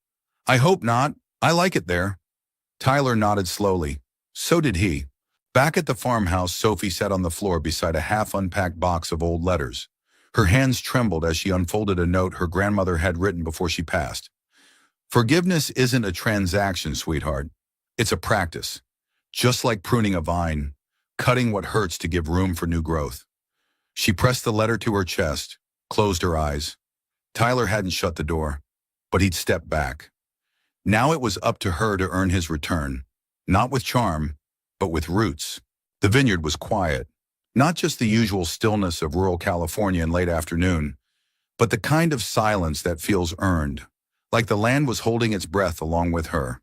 "I hope not. I like it there." Tyler nodded slowly. So did he. Back at the farmhouse, Sophie sat on the floor beside a half-unpacked box of old letters. Her hands trembled as she unfolded a note her grandmother had written before she passed. "Forgiveness isn't a transaction, sweetheart. It's a practice. Just like pruning a vine, cutting what hurts to give room for new growth." She pressed the letter to her chest, closed her eyes. Tyler hadn't shut the door, but he'd stepped back. Now it was up to her to earn his return. not with charm, but with roots. The vineyard was quiet, not just the usual stillness of rural California in late afternoon, but the kind of silence that feels earned, like the land was holding its breath along with her.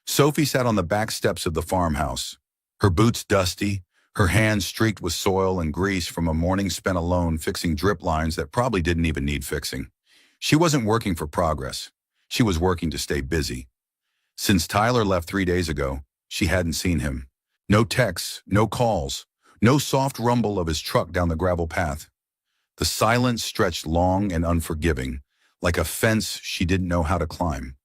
Sophie sat on the back steps of the farmhouse, her boots dusty, her hands streaked with soil and grease from a morning spent alone fixing drip lines that probably didn't even need fixing. She wasn't working for progress. She was working to stay busy. Since Tyler left 3 days ago, she hadn't seen him. No texts, no calls, no soft rumble of his truck down the gravel path. The silence stretched long and unforgiving, like a fence she didn't know how to climb.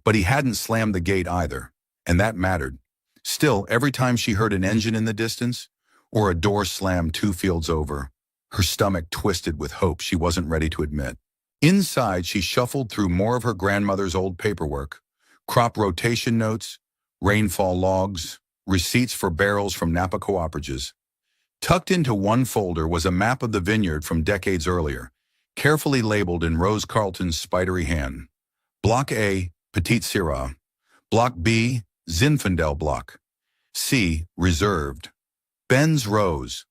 But he hadn't slammed the gate either, and that mattered. Still, every time she heard an engine in the distance, or a door slam 2 fields over, her stomach twisted with hope she wasn't ready to admit. Inside, she shuffled through more of her grandmother's old paperwork, crop rotation notes, rainfall logs, receipts for barrels from Napa cooperatives. Tucked into one folder was a map of the vineyard from decades earlier, carefully labeled in Rose Carlton's spidery hand. Block A, Petite Syrah. Block B, Zinfandel Block. C, Reserved. Ben's Rose.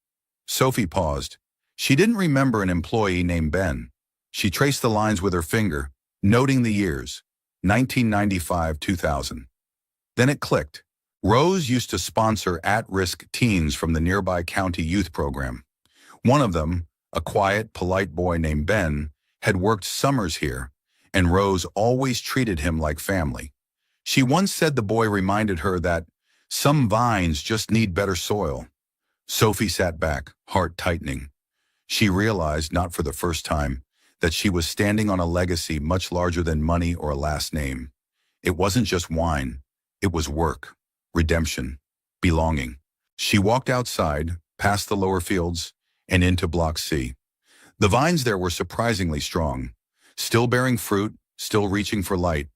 Sophie paused. She didn't remember an employee named Ben. She traced the lines with her finger, noting the years, 1995-2000. Then it clicked. Rose used to sponsor at-risk teens from the nearby county youth program. One of them, a quiet, polite boy named Ben, had worked summers here, and Rose always treated him like family. She once said the boy reminded her that some vines just need better soil. Sophie sat back, heart tightening. She realized, not for the first time, that she was standing on a legacy much larger than money or a last name. It wasn't just wine. It was work, redemption, belonging. She walked outside, past the lower fields, and into Block C. The vines there were surprisingly strong, still bearing fruit, still reaching for light.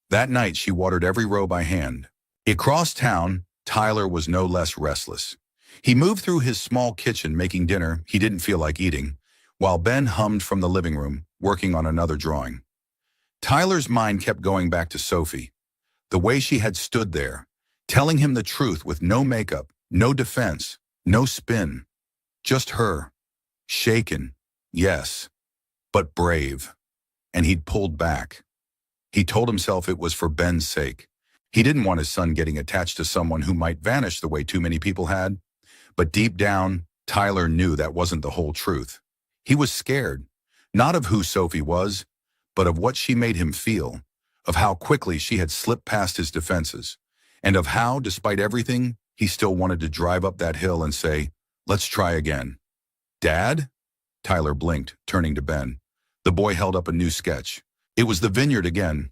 That night she watered every row by hand. Across town, Tyler was no less restless. He moved through his small kitchen making dinner he didn't feel like eating, while Ben hummed from the living room, working on another drawing. Tyler's mind kept going back to Sophie, the way she had stood there, telling him the truth with no makeup, no defense, no spin. Just her. Shaken, yes, but brave. And he'd pulled back. He told himself it was for Ben's sake. He didn't want his son getting attached to someone who might vanish the way too many people had. But deep down, Tyler knew that wasn't the whole truth. He was scared, not of who Sophie was, but of what she made him feel, of how quickly she had slipped past his defenses, and of how, despite everything, he still wanted to drive up that hill and say, "Let's try again." "Dad?" Tyler blinked, turning to Ben. The boy held up a new sketch. It was the vineyard again,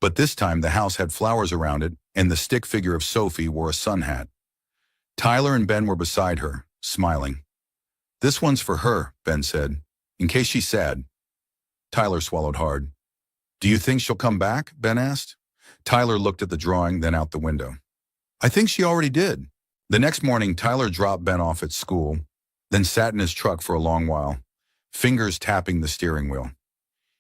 but this time the house had flowers around it, and the stick figure of Sophie wore a sun hat. Tyler and Ben were beside her, smiling. "This one's for her," Ben said, "in case she's sad." Tyler swallowed hard. "Do you think she'll come back?" Ben asked. Tyler looked at the drawing, then out the window. "I think she already did." The next morning, Tyler dropped Ben off at school, then sat in his truck for a long while, fingers tapping the steering wheel.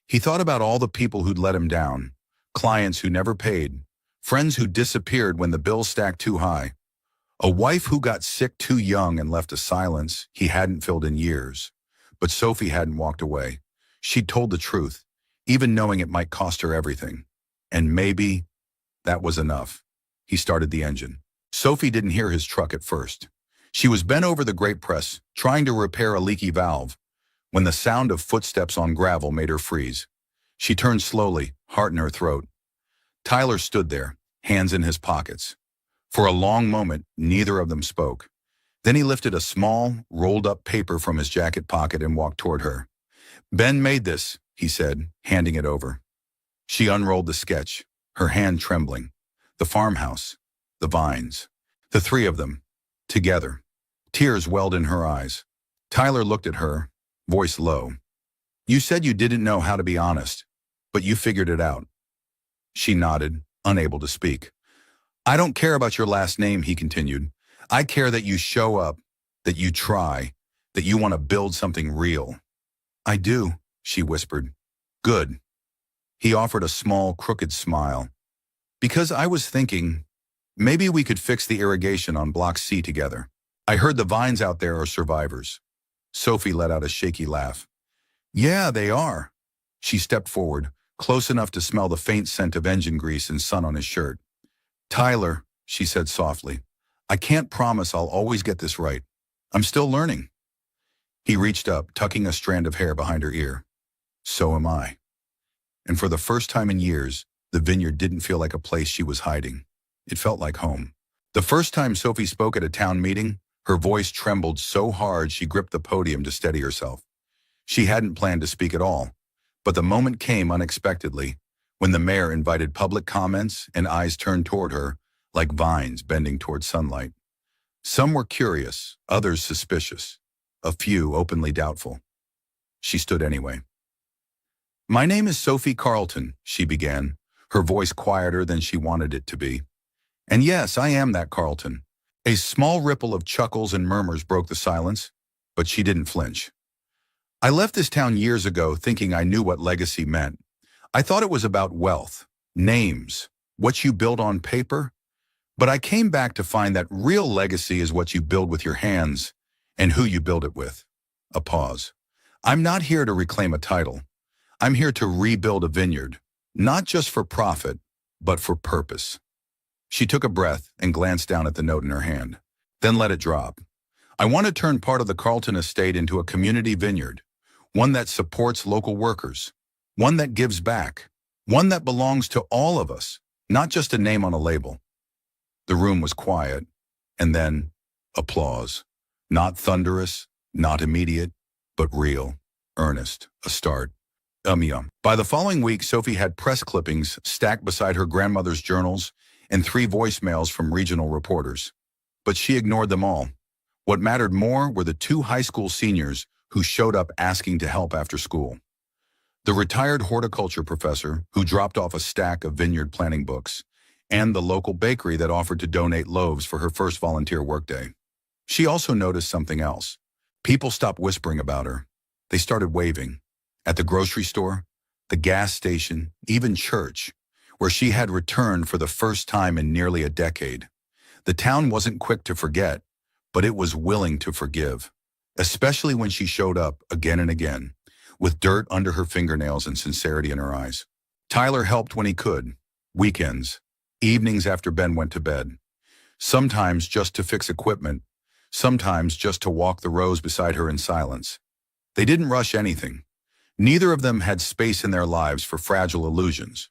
He thought about all the people who'd let him down, clients who never paid, friends who disappeared when the bills stacked too high, a wife who got sick too young and left a silence he hadn't filled in years. But Sophie hadn't walked away. She'd told the truth, even knowing it might cost her everything. And maybe that was enough. He started the engine. Sophie didn't hear his truck at first. She was bent over the grate press, trying to repair a leaky valve, when the sound of footsteps on gravel made her freeze. She turned slowly, heart in her throat. Tyler stood there, hands in his pockets. For a long moment, neither of them spoke. Then he lifted a small, rolled-up paper from his jacket pocket and walked toward her. "Ben made this," he said, handing it over. She unrolled the sketch, her hand trembling. The farmhouse, the vines, the three of them, together. Tears welled in her eyes. Tyler looked at her, voice low. "You said you didn't know how to be honest, but you figured it out." She nodded, unable to speak. "I don't care about your last name," he continued. "I care that you show up, that you try, that you want to build something real." "I do," she whispered. "Good." He offered a small, crooked smile. "Because I was thinking, Maybe we could fix the irrigation on Block C together. I heard the vines out there are survivors. Sophie let out a shaky laugh. Yeah, they are. She stepped forward, close enough to smell the faint scent of engine grease and sun on his shirt. Tyler, she said softly, I can't promise I'll always get this right. I'm still learning. He reached up, tucking a strand of hair behind her ear. So am I. And for the first time in years, the vineyard didn't feel like a place she was hiding. It felt like home. The first time Sophie spoke at a town meeting, her voice trembled so hard she gripped the podium to steady herself. She hadn't planned to speak at all, but the moment came unexpectedly when the mayor invited public comments and eyes turned toward her like vines bending toward sunlight. Some were curious, others suspicious, a few openly doubtful. She stood anyway. My name is Sophie Carlton, she began, her voice quieter than she wanted it to be. And yes, I am that Carlton. A small ripple of chuckles and murmurs broke the silence, but she didn't flinch. I left this town years ago thinking I knew what legacy meant. I thought it was about wealth, names, what you build on paper. But I came back to find that real legacy is what you build with your hands and who you build it with. A pause. I'm not here to reclaim a title. I'm here to rebuild a vineyard, not just for profit, but for purpose. She took a breath and glanced down at the note in her hand, then let it drop. I want to turn part of the Carlton estate into a community vineyard, one that supports local workers, one that gives back, one that belongs to all of us, not just a name on a label. The room was quiet, and then applause. Not thunderous, not immediate, but real, earnest, a start. By the following week, Sophie had press clippings stacked beside her grandmother's journals and 3 voicemails from regional reporters. But she ignored them all. What mattered more were the 2 high school seniors who showed up asking to help after school. The retired horticulture professor who dropped off a stack of vineyard planning books, and the local bakery that offered to donate loaves for her first volunteer workday. She also noticed something else. People stopped whispering about her. They started waving. At the grocery store, the gas station, even church, where she had returned for the first time in nearly a decade. The town wasn't quick to forget, but it was willing to forgive, especially when she showed up again and again, with dirt under her fingernails and sincerity in her eyes. Tyler helped when he could, weekends, evenings after Ben went to bed, sometimes just to fix equipment, sometimes just to walk the rows beside her in silence. They didn't rush anything. Neither of them had space in their lives for fragile illusions.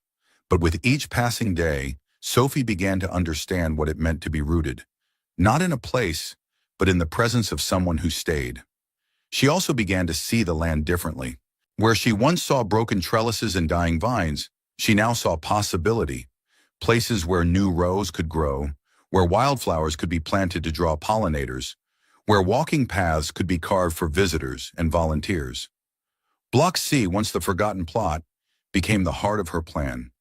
But with each passing day, Sophie began to understand what it meant to be rooted, not in a place, but in the presence of someone who stayed. She also began to see the land differently. Where she once saw broken trellises and dying vines, she now saw possibility, places where new rows could grow, where wildflowers could be planted to draw pollinators, where walking paths could be carved for visitors and volunteers. Block C, once the forgotten plot, became the heart of her plan.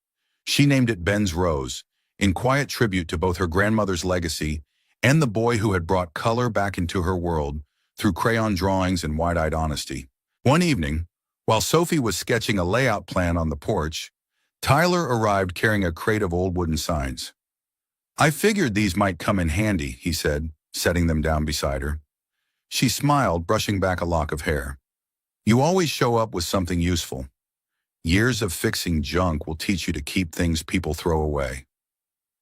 She named it Ben's Rose, in quiet tribute to both her grandmother's legacy and the boy who had brought color back into her world through crayon drawings and wide-eyed honesty. One evening, while Sophie was sketching a layout plan on the porch, Tyler arrived carrying a crate of old wooden signs. I figured these might come in handy, he said, setting them down beside her. She smiled, brushing back a lock of hair. You always show up with something useful. Years of fixing junk will teach you to keep things people throw away.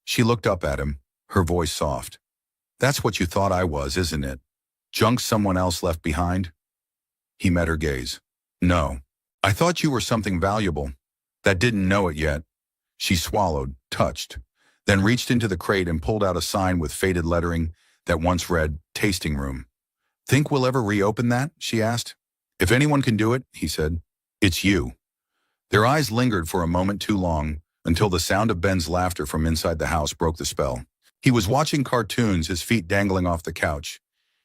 She looked up at him, her voice soft. That's what you thought I was, isn't it? Junk someone else left behind? He met her gaze. No, I thought you were something valuable. That didn't know it yet. She swallowed, touched, then reached into the crate and pulled out a sign with faded lettering that once read, Tasting Room. Think we'll ever reopen that? She asked. If anyone can do it, he said, it's you. Their eyes lingered for a moment too long until the sound of Ben's laughter from inside the house broke the spell. He was watching cartoons, his feet dangling off the couch,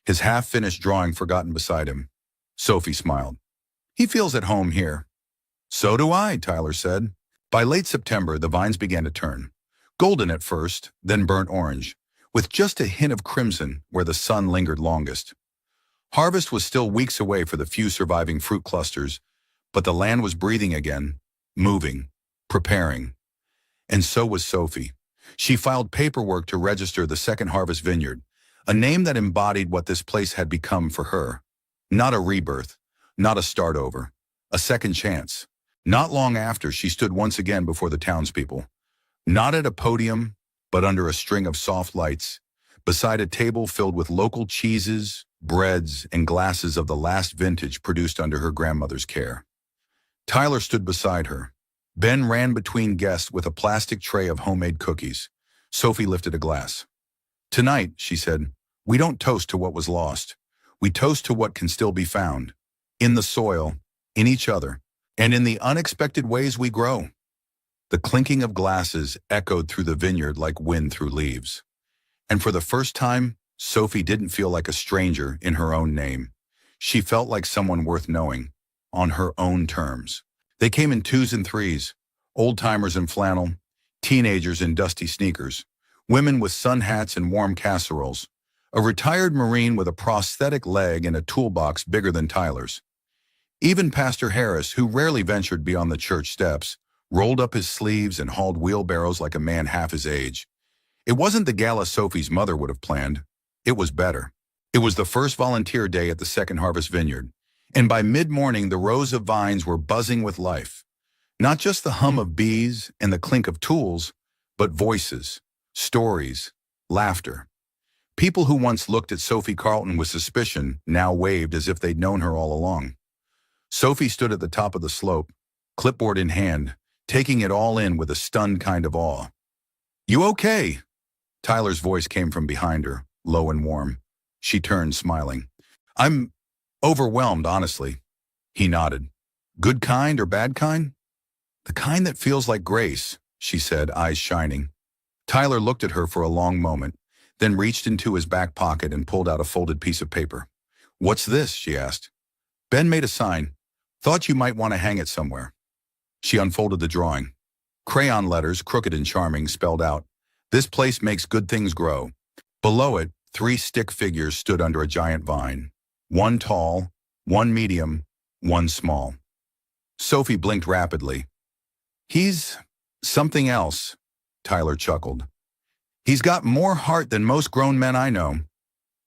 his half-finished drawing forgotten beside him. Sophie smiled. He feels at home here. So do I, Tyler said. By late September, the vines began to turn. Golden at first, then burnt orange, with just a hint of crimson where the sun lingered longest. Harvest was still weeks away for the few surviving fruit clusters, but the land was breathing again, moving, preparing. And so was Sophie. She filed paperwork to register the Second Harvest Vineyard, a name that embodied what this place had become for her. Not a rebirth, not a start over, a second chance. Not long after, she stood once again before the townspeople, not at a podium, but under a string of soft lights, beside a table filled with local cheeses, breads, and glasses of the last vintage produced under her grandmother's care. Tyler stood beside her. Ben ran between guests with a plastic tray of homemade cookies. Sophie lifted a glass. "Tonight," she said, "we don't toast to what was lost. We toast to what can still be found. In the soil, in each other, and in the unexpected ways we grow." The clinking of glasses echoed through the vineyard like wind through leaves. And for the first time, Sophie didn't feel like a stranger in her own name. She felt like someone worth knowing, on her own terms. They came in twos and threes, old-timers in flannel, teenagers in dusty sneakers, women with sun hats and warm casseroles, a retired Marine with a prosthetic leg and a toolbox bigger than Tyler's. Even Pastor Harris, who rarely ventured beyond the church steps, rolled up his sleeves and hauled wheelbarrows like a man half his age. It wasn't the gala Sophie's mother would have planned. It was better. It was the first volunteer day at the Second Harvest Vineyard, and by mid-morning the rows of vines were buzzing with life. Not just the hum of bees and the clink of tools, but voices, stories, laughter. People who once looked at Sophie Carlton with suspicion now waved as if they'd known her all along. Sophie stood at the top of the slope, clipboard in hand, taking it all in with a stunned kind of awe. "You okay?" Tyler's voice came from behind her, low and warm. She turned, smiling. "I'm overwhelmed, honestly." He nodded. "Good kind or bad kind?" "The kind that feels like grace," she said, eyes shining. Tyler looked at her for a long moment, then reached into his back pocket and pulled out a folded piece of paper. "What's this?" she asked. "Ben made a sign. Thought you might want to hang it somewhere." She unfolded the drawing. Crayon letters, crooked and charming, spelled out, "This place makes good things grow." Below it, 3 stick figures stood under a giant vine. One tall, one medium, one small. Sophie blinked rapidly. "He's something else," Tyler chuckled. "He's got more heart than most grown men I know."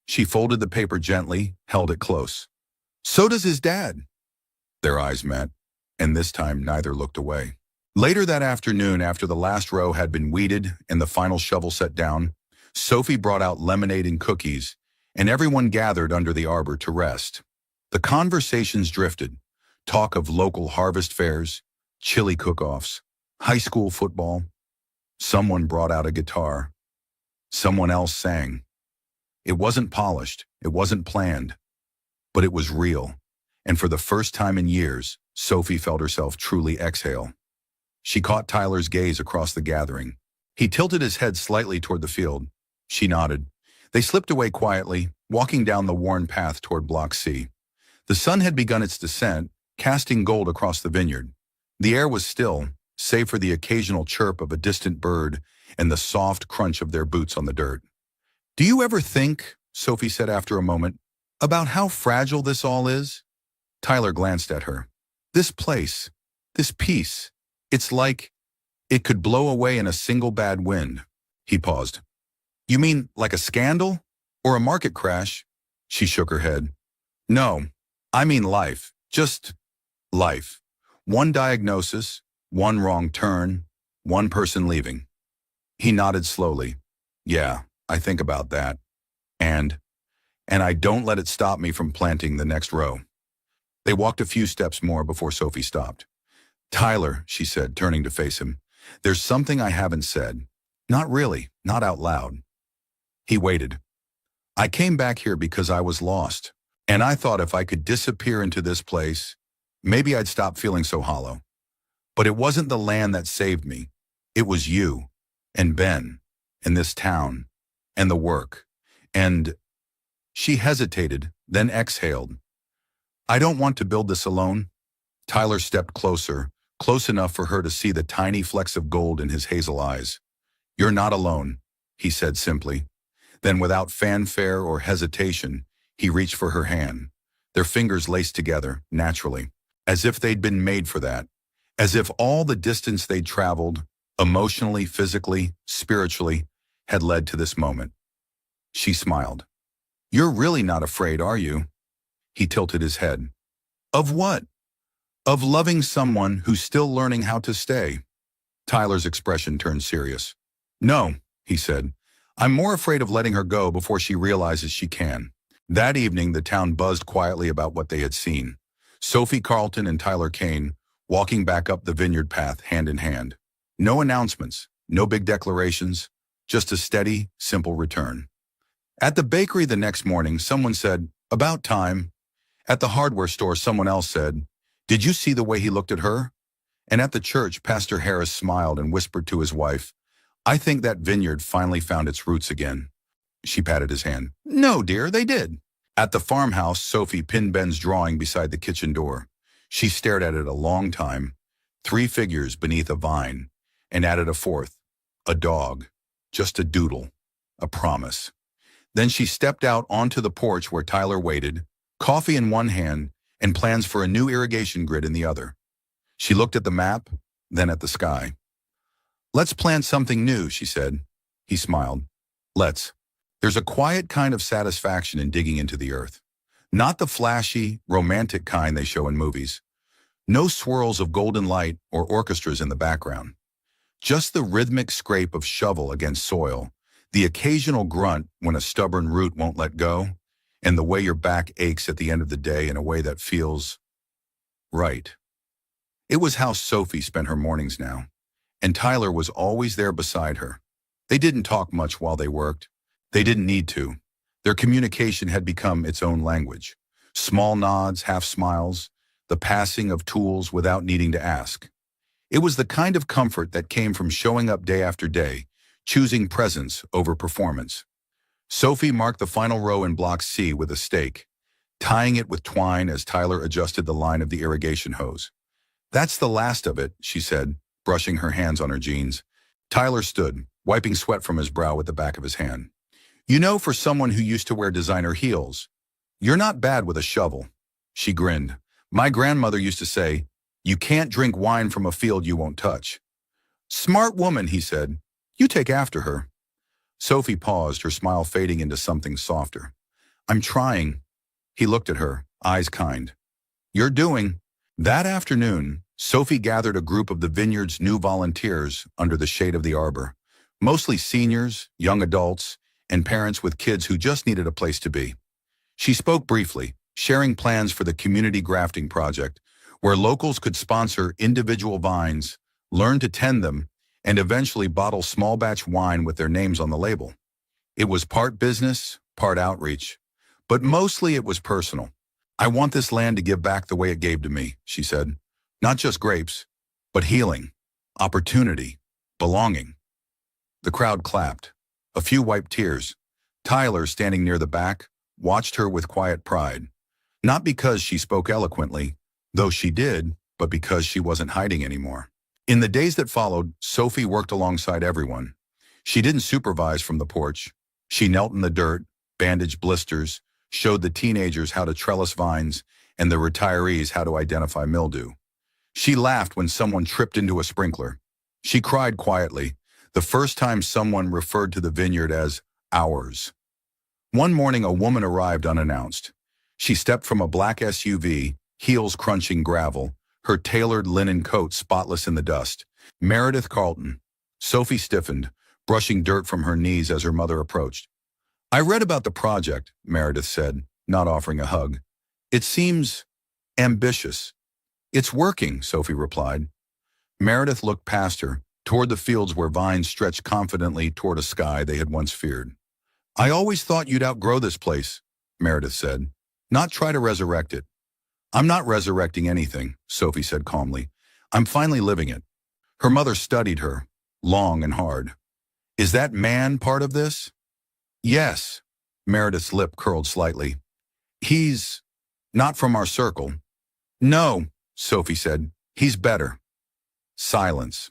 She folded the paper gently, held it close. "So does his dad." Their eyes met, and this time neither looked away. Later that afternoon, after the last row had been weeded and the final shovel set down, Sophie brought out lemonade and cookies, and everyone gathered under the arbor to rest. The conversations drifted. Talk of local harvest fairs, chili cook-offs, high school football. Someone brought out a guitar. Someone else sang. It wasn't polished, it wasn't planned, but it was real. And for the first time in years, Sophie felt herself truly exhale. She caught Tyler's gaze across the gathering. He tilted his head slightly toward the field. She nodded. They slipped away quietly, walking down the worn path toward Block C. The sun had begun its descent, casting gold across the vineyard. The air was still, save for the occasional chirp of a distant bird and the soft crunch of their boots on the dirt. "Do you ever think," Sophie said after a moment, "about how fragile this all is?" Tyler glanced at her. "This place, this peace, it's like it could blow away in a single bad wind." He paused. "You mean like a scandal? Or a market crash?" She shook her head. "No, I mean life. Just life. One diagnosis, one wrong turn, one person leaving." He nodded slowly. "Yeah, I think about that. And I don't let it stop me from planting the next row." They walked a few steps more before Sophie stopped. "Tyler," she said, turning to face him, "there's something I haven't said. Not really, not out loud." He waited. "I came back here because I was lost, and I thought if I could disappear into this place, maybe I'd stop feeling so hollow. But it wasn't the land that saved me. It was you, and Ben, and this town, and the work, and—" She hesitated, then exhaled. "I don't want to build this alone." Tyler stepped closer, close enough for her to see the tiny flecks of gold in his hazel eyes. "You're not alone," he said simply. Then without fanfare or hesitation, he reached for her hand. Their fingers laced together, naturally, as if they'd been made for that, as if all the distance they'd traveled, emotionally, physically, spiritually, had led to this moment. She smiled. "You're really not afraid, are you?" He tilted his head. "Of what?" "Of loving someone who's still learning how to stay." Tyler's expression turned serious. "No," he said. "I'm more afraid of letting her go before she realizes she can." That evening, the town buzzed quietly about what they had seen. Sophie Carlton and Tyler Kane walking back up the Vineyard path hand in hand. No announcements, no big declarations, just a steady, simple return. At the bakery the next morning, someone said, "About time." At the hardware store, someone else said, "Did you see the way he looked at her?" And at the church, Pastor Harris smiled and whispered to his wife, "I think that vineyard finally found its roots again." She patted his hand. "No, dear, they did." At the farmhouse, Sophie pinned Ben's drawing beside the kitchen door. She stared at it a long time, 3 figures beneath a vine, and added a fourth, a dog, just a doodle, a promise. Then she stepped out onto the porch where Tyler waited, coffee in one hand and plans for a new irrigation grid in the other. She looked at the map, then at the sky. "Let's plant something new," she said. He smiled. "Let's." There's a quiet kind of satisfaction in digging into the earth. Not the flashy, romantic kind they show in movies. No swirls of golden light or orchestras in the background. Just the rhythmic scrape of shovel against soil, the occasional grunt when a stubborn root won't let go, and the way your back aches at the end of the day in a way that feels right. It was how Sophie spent her mornings now, and Tyler was always there beside her. They didn't talk much while they worked. They didn't need to. Their communication had become its own language. Small nods, half smiles, the passing of tools without needing to ask. It was the kind of comfort that came from showing up day after day, choosing presence over performance. Sophie marked the final row in Block C with a stake, tying it with twine as Tyler adjusted the line of the irrigation hose. "That's the last of it," she said, brushing her hands on her jeans. Tyler stood, wiping sweat from his brow with the back of his hand. "You know, for someone who used to wear designer heels, you're not bad with a shovel." She grinned. "My grandmother used to say, 'You can't drink wine from a field you won't touch.'" "Smart woman," he said. "You take after her." Sophie paused, her smile fading into something softer. "I'm trying." He looked at her, eyes kind. "You're doing." That afternoon, Sophie gathered a group of the Vineyard's new volunteers under the shade of the arbor. Mostly seniors, young adults, and parents with kids who just needed a place to be. She spoke briefly, sharing plans for the community grafting project, where locals could sponsor individual vines, learn to tend them, and eventually bottle small batch wine with their names on the label. It was part business, part outreach, but mostly it was personal. "I want this land to give back the way it gave to me," she said. "Not just grapes, but healing, opportunity, belonging." The crowd clapped. A few wiped tears. Tyler, standing near the back, watched her with quiet pride. Not because she spoke eloquently, though she did, but because she wasn't hiding anymore. In the days that followed, Sophie worked alongside everyone. She didn't supervise from the porch. She knelt in the dirt, bandaged blisters, showed the teenagers how to trellis vines, and the retirees how to identify mildew. She laughed when someone tripped into a sprinkler. She cried quietly, the first time someone referred to the vineyard as ours. One morning, a woman arrived unannounced. She stepped from a black SUV, heels crunching gravel, her tailored linen coat spotless in the dust. Meredith Carlton. Sophie stiffened, brushing dirt from her knees as her mother approached. "I read about the project," Meredith said, not offering a hug. "It seems ambitious." "It's working," Sophie replied. Meredith looked past her, toward the fields where vines stretched confidently toward a sky they had once feared. "I always thought you'd outgrow this place," Meredith said, "not try to resurrect it." "I'm not resurrecting anything," Sophie said calmly. "I'm finally living it." Her mother studied her, long and hard. "Is that man part of this?" "Yes." Meredith's lip curled slightly. "He's not from our circle." "No," Sophie said. "He's better." Silence.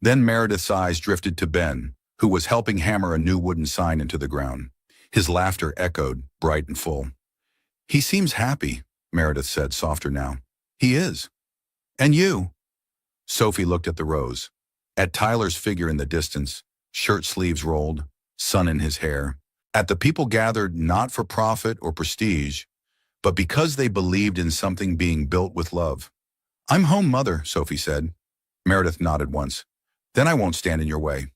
Then Meredith's eyes drifted to Ben, who was helping hammer a new wooden sign into the ground. His laughter echoed, bright and full. "He seems happy," Meredith said, softer now. "He is." "And you?" Sophie looked at the rose. At Tyler's figure in the distance, shirt sleeves rolled, sun in his hair. At the people gathered not for profit or prestige, but because they believed in something being built with love. "I'm home, Mother," Sophie said. Meredith nodded once. "Then I won't stand in your way."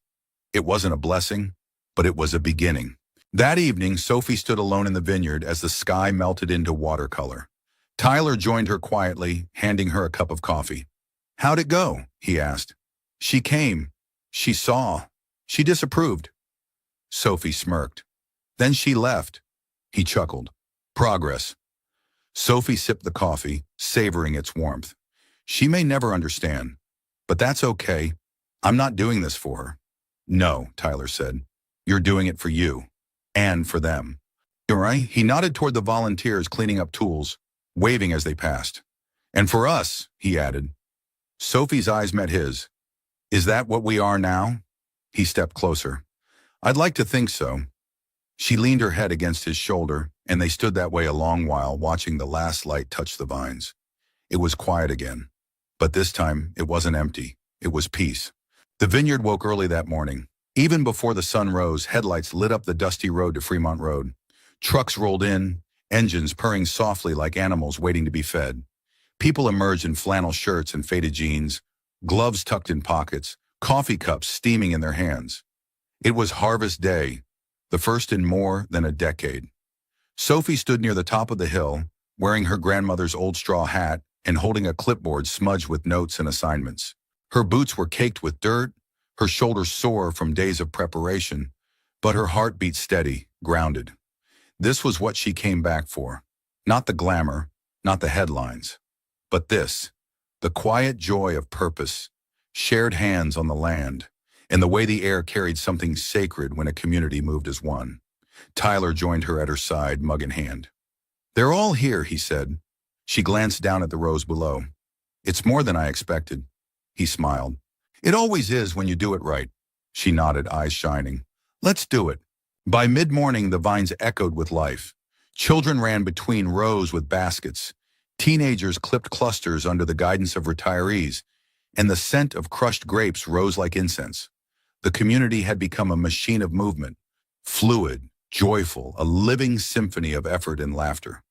It wasn't a blessing, but it was a beginning. That evening, Sophie stood alone in the vineyard as the sky melted into watercolor. Tyler joined her quietly, handing her a cup of coffee. "How'd it go?" he asked. "She came. She saw. She disapproved." Sophie smirked. "Then she left." He chuckled. "Progress." Sophie sipped the coffee, savoring its warmth. "She may never understand, but that's okay. I'm not doing this for her." "No," Tyler said. "You're doing it for you. And for them." "You're right." He nodded toward the volunteers cleaning up tools, waving as they passed. "And for us," he added. Sophie's eyes met his. "Is that what we are now?" He stepped closer. "I'd like to think so." She leaned her head against his shoulder, and they stood that way a long while, watching the last light touch the vines. It was quiet again. But this time, it wasn't empty. It was peace. The vineyard woke early that morning. Even before the sun rose, headlights lit up the dusty road to Fremont Road. Trucks rolled in, engines purring softly like animals waiting to be fed. People emerged in flannel shirts and faded jeans, gloves tucked in pockets, coffee cups steaming in their hands. It was harvest day, the first in more than a decade. Sophie stood near the top of the hill, wearing her grandmother's old straw hat and holding a clipboard smudged with notes and assignments. Her boots were caked with dirt, her shoulders sore from days of preparation, but her heart beat steady, grounded. This was what she came back for. Not the glamour, not the headlines, but this, the quiet joy of purpose, shared hands on the land, and the way the air carried something sacred when a community moved as one. Tyler joined her at her side, mug in hand. "They're all here," he said. She glanced down at the rows below. "It's more than I expected." He smiled. "It always is when you do it right." She nodded, eyes shining. "Let's do it." By mid-morning, the vines echoed with life. Children ran between rows with baskets. Teenagers clipped clusters under the guidance of retirees, and the scent of crushed grapes rose like incense. The community had become a machine of movement, fluid, joyful, a living symphony of effort and laughter.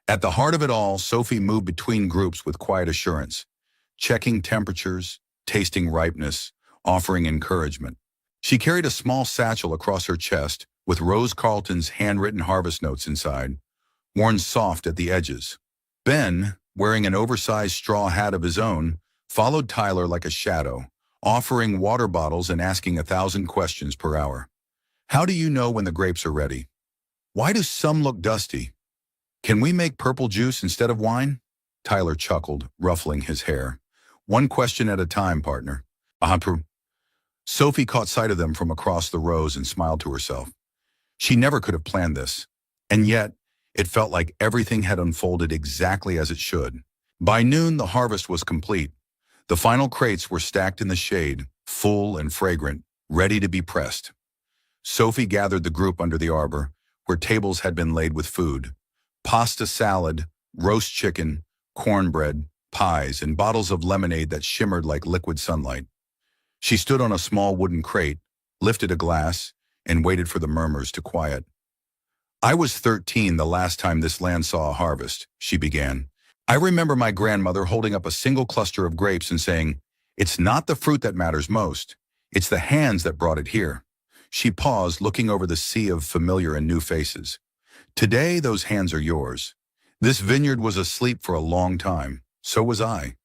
At the heart of it all, Sophie moved between groups with quiet assurance, checking temperatures, tasting ripeness, offering encouragement. She carried a small satchel across her chest with Rose Carlton's handwritten harvest notes inside, worn soft at the edges. Ben, wearing an oversized straw hat of his own, followed Tyler like a shadow, offering water bottles and asking 1,000 questions per hour. "How do you know when the grapes are ready? Why do some look dusty? Can we make purple juice instead of wine?" Tyler chuckled, ruffling his hair. "One question at a time, partner." Sophie caught sight of them from across the rows and smiled to herself. She never could have planned this, and yet it felt like everything had unfolded exactly as it should. By noon, the harvest was complete. The final crates were stacked in the shade, full and fragrant, ready to be pressed. Sophie gathered the group under the arbor, where tables had been laid with food. Pasta salad, roast chicken, cornbread, pies, and bottles of lemonade that shimmered like liquid sunlight. She stood on a small wooden crate, lifted a glass, and waited for the murmurs to quiet. "I was 13 the last time this land saw a harvest," she began. "I remember my grandmother holding up a single cluster of grapes and saying, 'It's not the fruit that matters most. It's the hands that brought it here.'" She paused, looking over the sea of familiar and new faces. "Today, those hands are yours. This vineyard was asleep for a long time. So was I.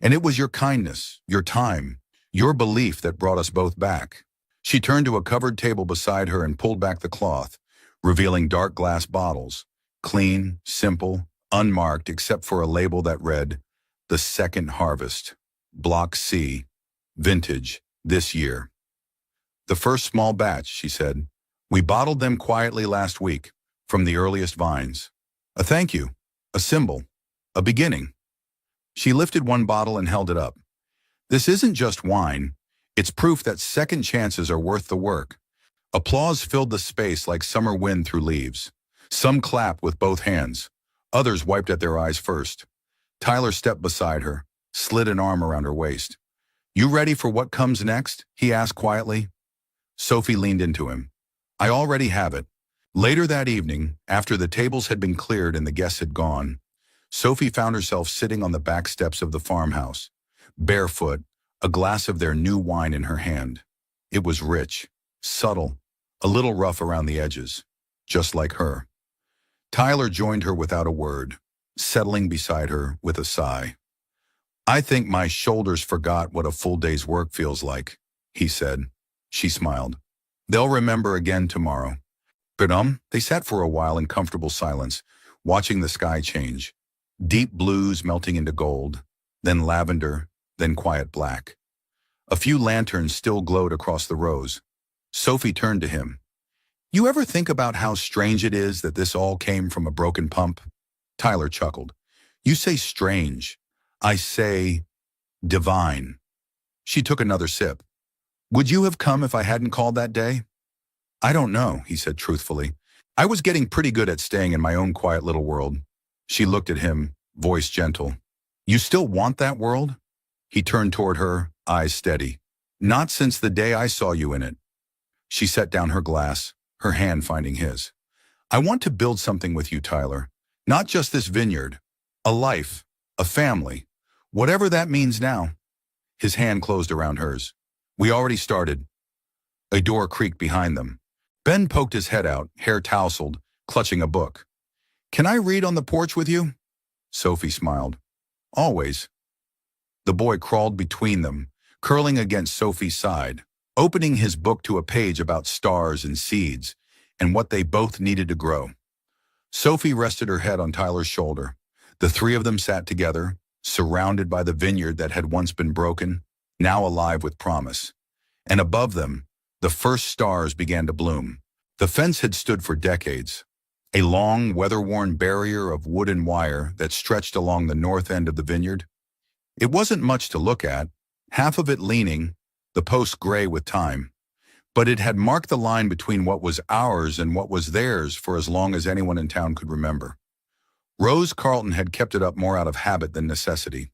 And it was your kindness, your time, your belief that brought us both back." She turned to a covered table beside her and pulled back the cloth, revealing dark glass bottles, clean, simple, unmarked except for a label that read, "The Second Harvest, Block C, Vintage, this year." "The first small batch," she said. "We bottled them quietly last week, from the earliest vines. A thank you, a symbol, a beginning." She lifted one bottle and held it up. "This isn't just wine. It's proof that second chances are worth the work." Applause filled the space like summer wind through leaves. Some clapped with both hands. Others wiped at their eyes first. Tyler stepped beside her, slid an arm around her waist. "You ready for what comes next?" he asked quietly. Sophie leaned into him. "I already have it." Later that evening, after the tables had been cleared and the guests had gone, Sophie found herself sitting on the back steps of the farmhouse, barefoot, a glass of their new wine in her hand. It was rich, subtle, a little rough around the edges, just like her. Tyler joined her without a word, settling beside her with a sigh. "I think my shoulders forgot what a full day's work feels like," he said. She smiled. "They'll remember again tomorrow." But they sat for a while in comfortable silence, watching the sky change. Deep blues melting into gold, then lavender, then quiet black. A few lanterns still glowed across the rows. Sophie turned to him. "You ever think about how strange it is that this all came from a broken pump?" Tyler chuckled. "You say strange. I say divine." She took another sip. "Would you have come if I hadn't called that day?" "I don't know," he said truthfully. "I was getting pretty good at staying in my own quiet little world." She looked at him, voice gentle. "You still want that world?" He turned toward her, eyes steady. "Not since the day I saw you in it." She set down her glass, her hand finding his. "I want to build something with you, Tyler. Not just this vineyard. A life, a family. Whatever that means now." His hand closed around hers. "We already started." A door creaked behind them. Ben poked his head out, hair tousled, clutching a book. "Can I read on the porch with you?" Sophie smiled. "Always." The boy crawled between them, curling against Sophie's side, opening his book to a page about stars and seeds and what they both needed to grow. Sophie rested her head on Tyler's shoulder. The three of them sat together, surrounded by the vineyard that had once been broken, now alive with promise. And above them, the first stars began to bloom. The fence had stood for decades, a long, weather-worn barrier of wood and wire that stretched along the north end of the vineyard. It wasn't much to look at, half of it leaning, the posts gray with time, but it had marked the line between what was ours and what was theirs for as long as anyone in town could remember. Rose Carlton had kept it up more out of habit than necessity.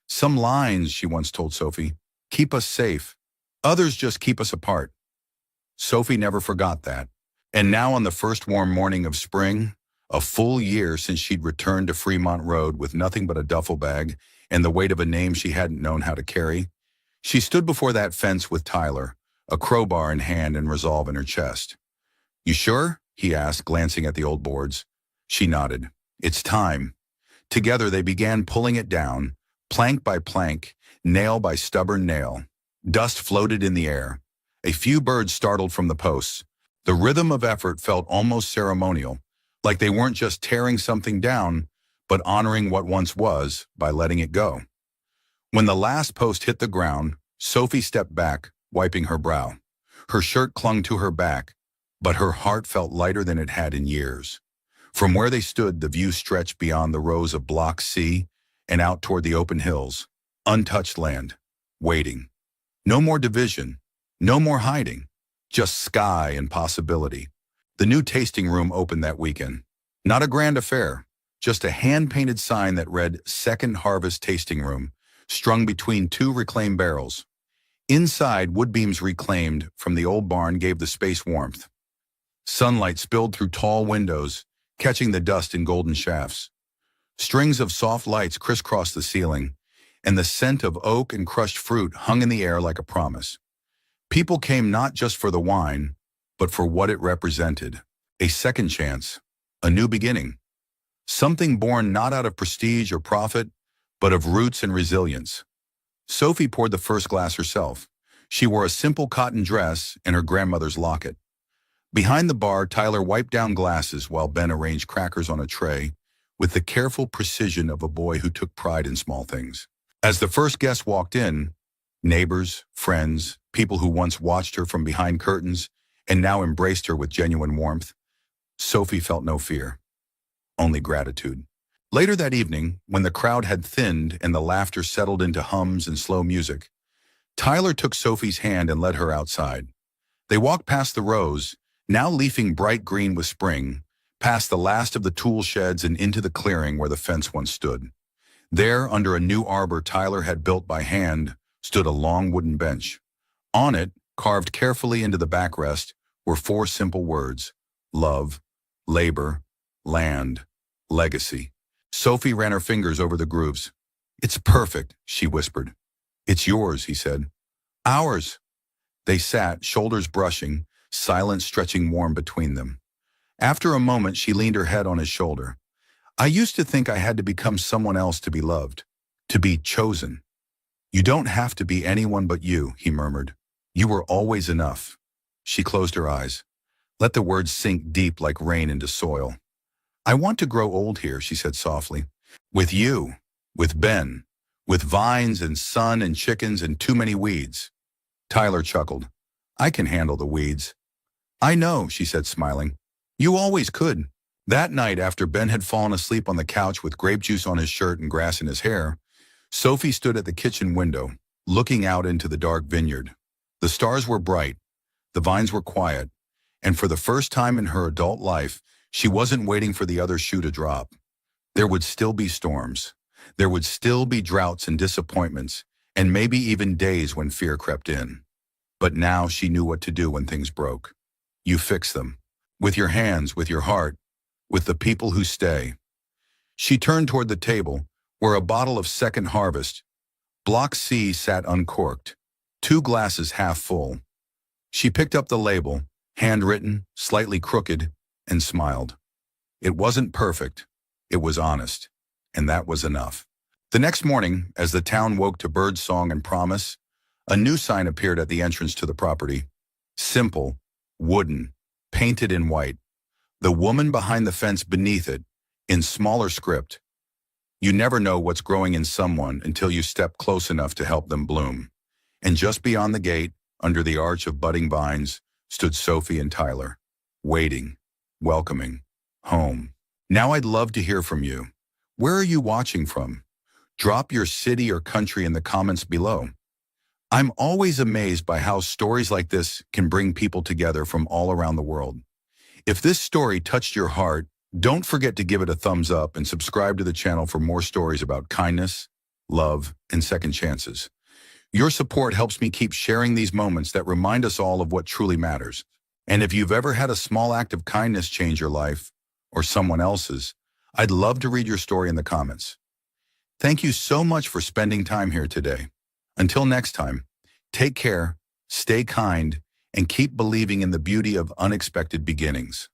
"Some lines," she once told Sophie, "keep us safe. Others just keep us apart." Sophie never forgot that. And now on the first warm morning of spring, a full year since she'd returned to Fremont Road with nothing but a duffel bag and the weight of a name she hadn't known how to carry, she stood before that fence with Tyler, a crowbar in hand and resolve in her chest. "You sure?" he asked, glancing at the old boards. She nodded. "It's time." Together they began pulling it down, plank by plank, nail by stubborn nail. Dust floated in the air. A few birds startled from the posts. The rhythm of effort felt almost ceremonial, like they weren't just tearing something down, but honoring what once was by letting it go. When the last post hit the ground, Sophie stepped back, wiping her brow. Her shirt clung to her back, but her heart felt lighter than it had in years. From where they stood, the view stretched beyond the rows of Block C and out toward the open hills, untouched land, waiting. No more division, no more hiding, just sky and possibility. The new tasting room opened that weekend. Not a grand affair, just a hand-painted sign that read Second Harvest Tasting Room, strung between two reclaimed barrels. Inside, wood beams reclaimed from the old barn gave the space warmth. Sunlight spilled through tall windows, catching the dust in golden shafts. Strings of soft lights crisscrossed the ceiling, and the scent of oak and crushed fruit hung in the air like a promise. People came not just for the wine, but for what it represented. A second chance, a new beginning. Something born not out of prestige or profit, but of roots and resilience. Sophie poured the first glass herself. She wore a simple cotton dress and her grandmother's locket. Behind the bar, Tyler wiped down glasses while Ben arranged crackers on a tray with the careful precision of a boy who took pride in small things. As the first guest walked in, neighbors, friends, people who once watched her from behind curtains and now embraced her with genuine warmth, Sophie felt no fear, only gratitude. Later that evening, when the crowd had thinned and the laughter settled into hums and slow music, Tyler took Sophie's hand and led her outside. They walked past the rows, now leafing bright green with spring, past the last of the tool sheds and into the clearing where the fence once stood. There, under a new arbor Tyler had built by hand, stood a long wooden bench. On it, carved carefully into the backrest, were 4 simple words: love, labor, land, legacy. Sophie ran her fingers over the grooves. "It's perfect," she whispered. "It's yours," he said. "Ours." They sat, shoulders brushing, silence stretching warm between them. After a moment, she leaned her head on his shoulder. "I used to think I had to become someone else to be loved, to be chosen." "You don't have to be anyone but you," he murmured. "You were always enough." She closed her eyes. Let the words sink deep like rain into soil. "I want to grow old here," she said softly. "With you, with Ben, with vines and sun and chickens and too many weeds." Tyler chuckled. "I can handle the weeds." "I know," she said smiling. "You always could." That night, after Ben had fallen asleep on the couch with grape juice on his shirt and grass in his hair, Sophie stood at the kitchen window, looking out into the dark vineyard. The stars were bright, the vines were quiet, and for the first time in her adult life, she wasn't waiting for the other shoe to drop. There would still be storms. There would still be droughts and disappointments, and maybe even days when fear crept in. But now she knew what to do when things broke. You fix them. With your hands, with your heart, with the people who stay. She turned toward the table, where a bottle of Second Harvest, Block C, sat uncorked, 2 glasses half full. She picked up the label, handwritten, slightly crooked, and smiled. It wasn't perfect. It was honest. And that was enough. The next morning, as the town woke to bird song and promise, a new sign appeared at the entrance to the property. Simple, wooden, painted in white. The woman behind the fence beneath it, in smaller script. You never know what's growing in someone until you step close enough to help them bloom. And just beyond the gate, under the arch of budding vines, stood Sophie and Tyler, waiting, welcoming, home. Now I'd love to hear from you. Where are you watching from? Drop your city or country in the comments below. I'm always amazed by how stories like this can bring people together from all around the world. If this story touched your heart, don't forget to give it a thumbs up and subscribe to the channel for more stories about kindness, love, and second chances. Your support helps me keep sharing these moments that remind us all of what truly matters. And if you've ever had a small act of kindness change your life, or someone else's, I'd love to read your story in the comments. Thank you so much for spending time here today. Until next time, take care, stay kind, and keep believing in the beauty of unexpected beginnings.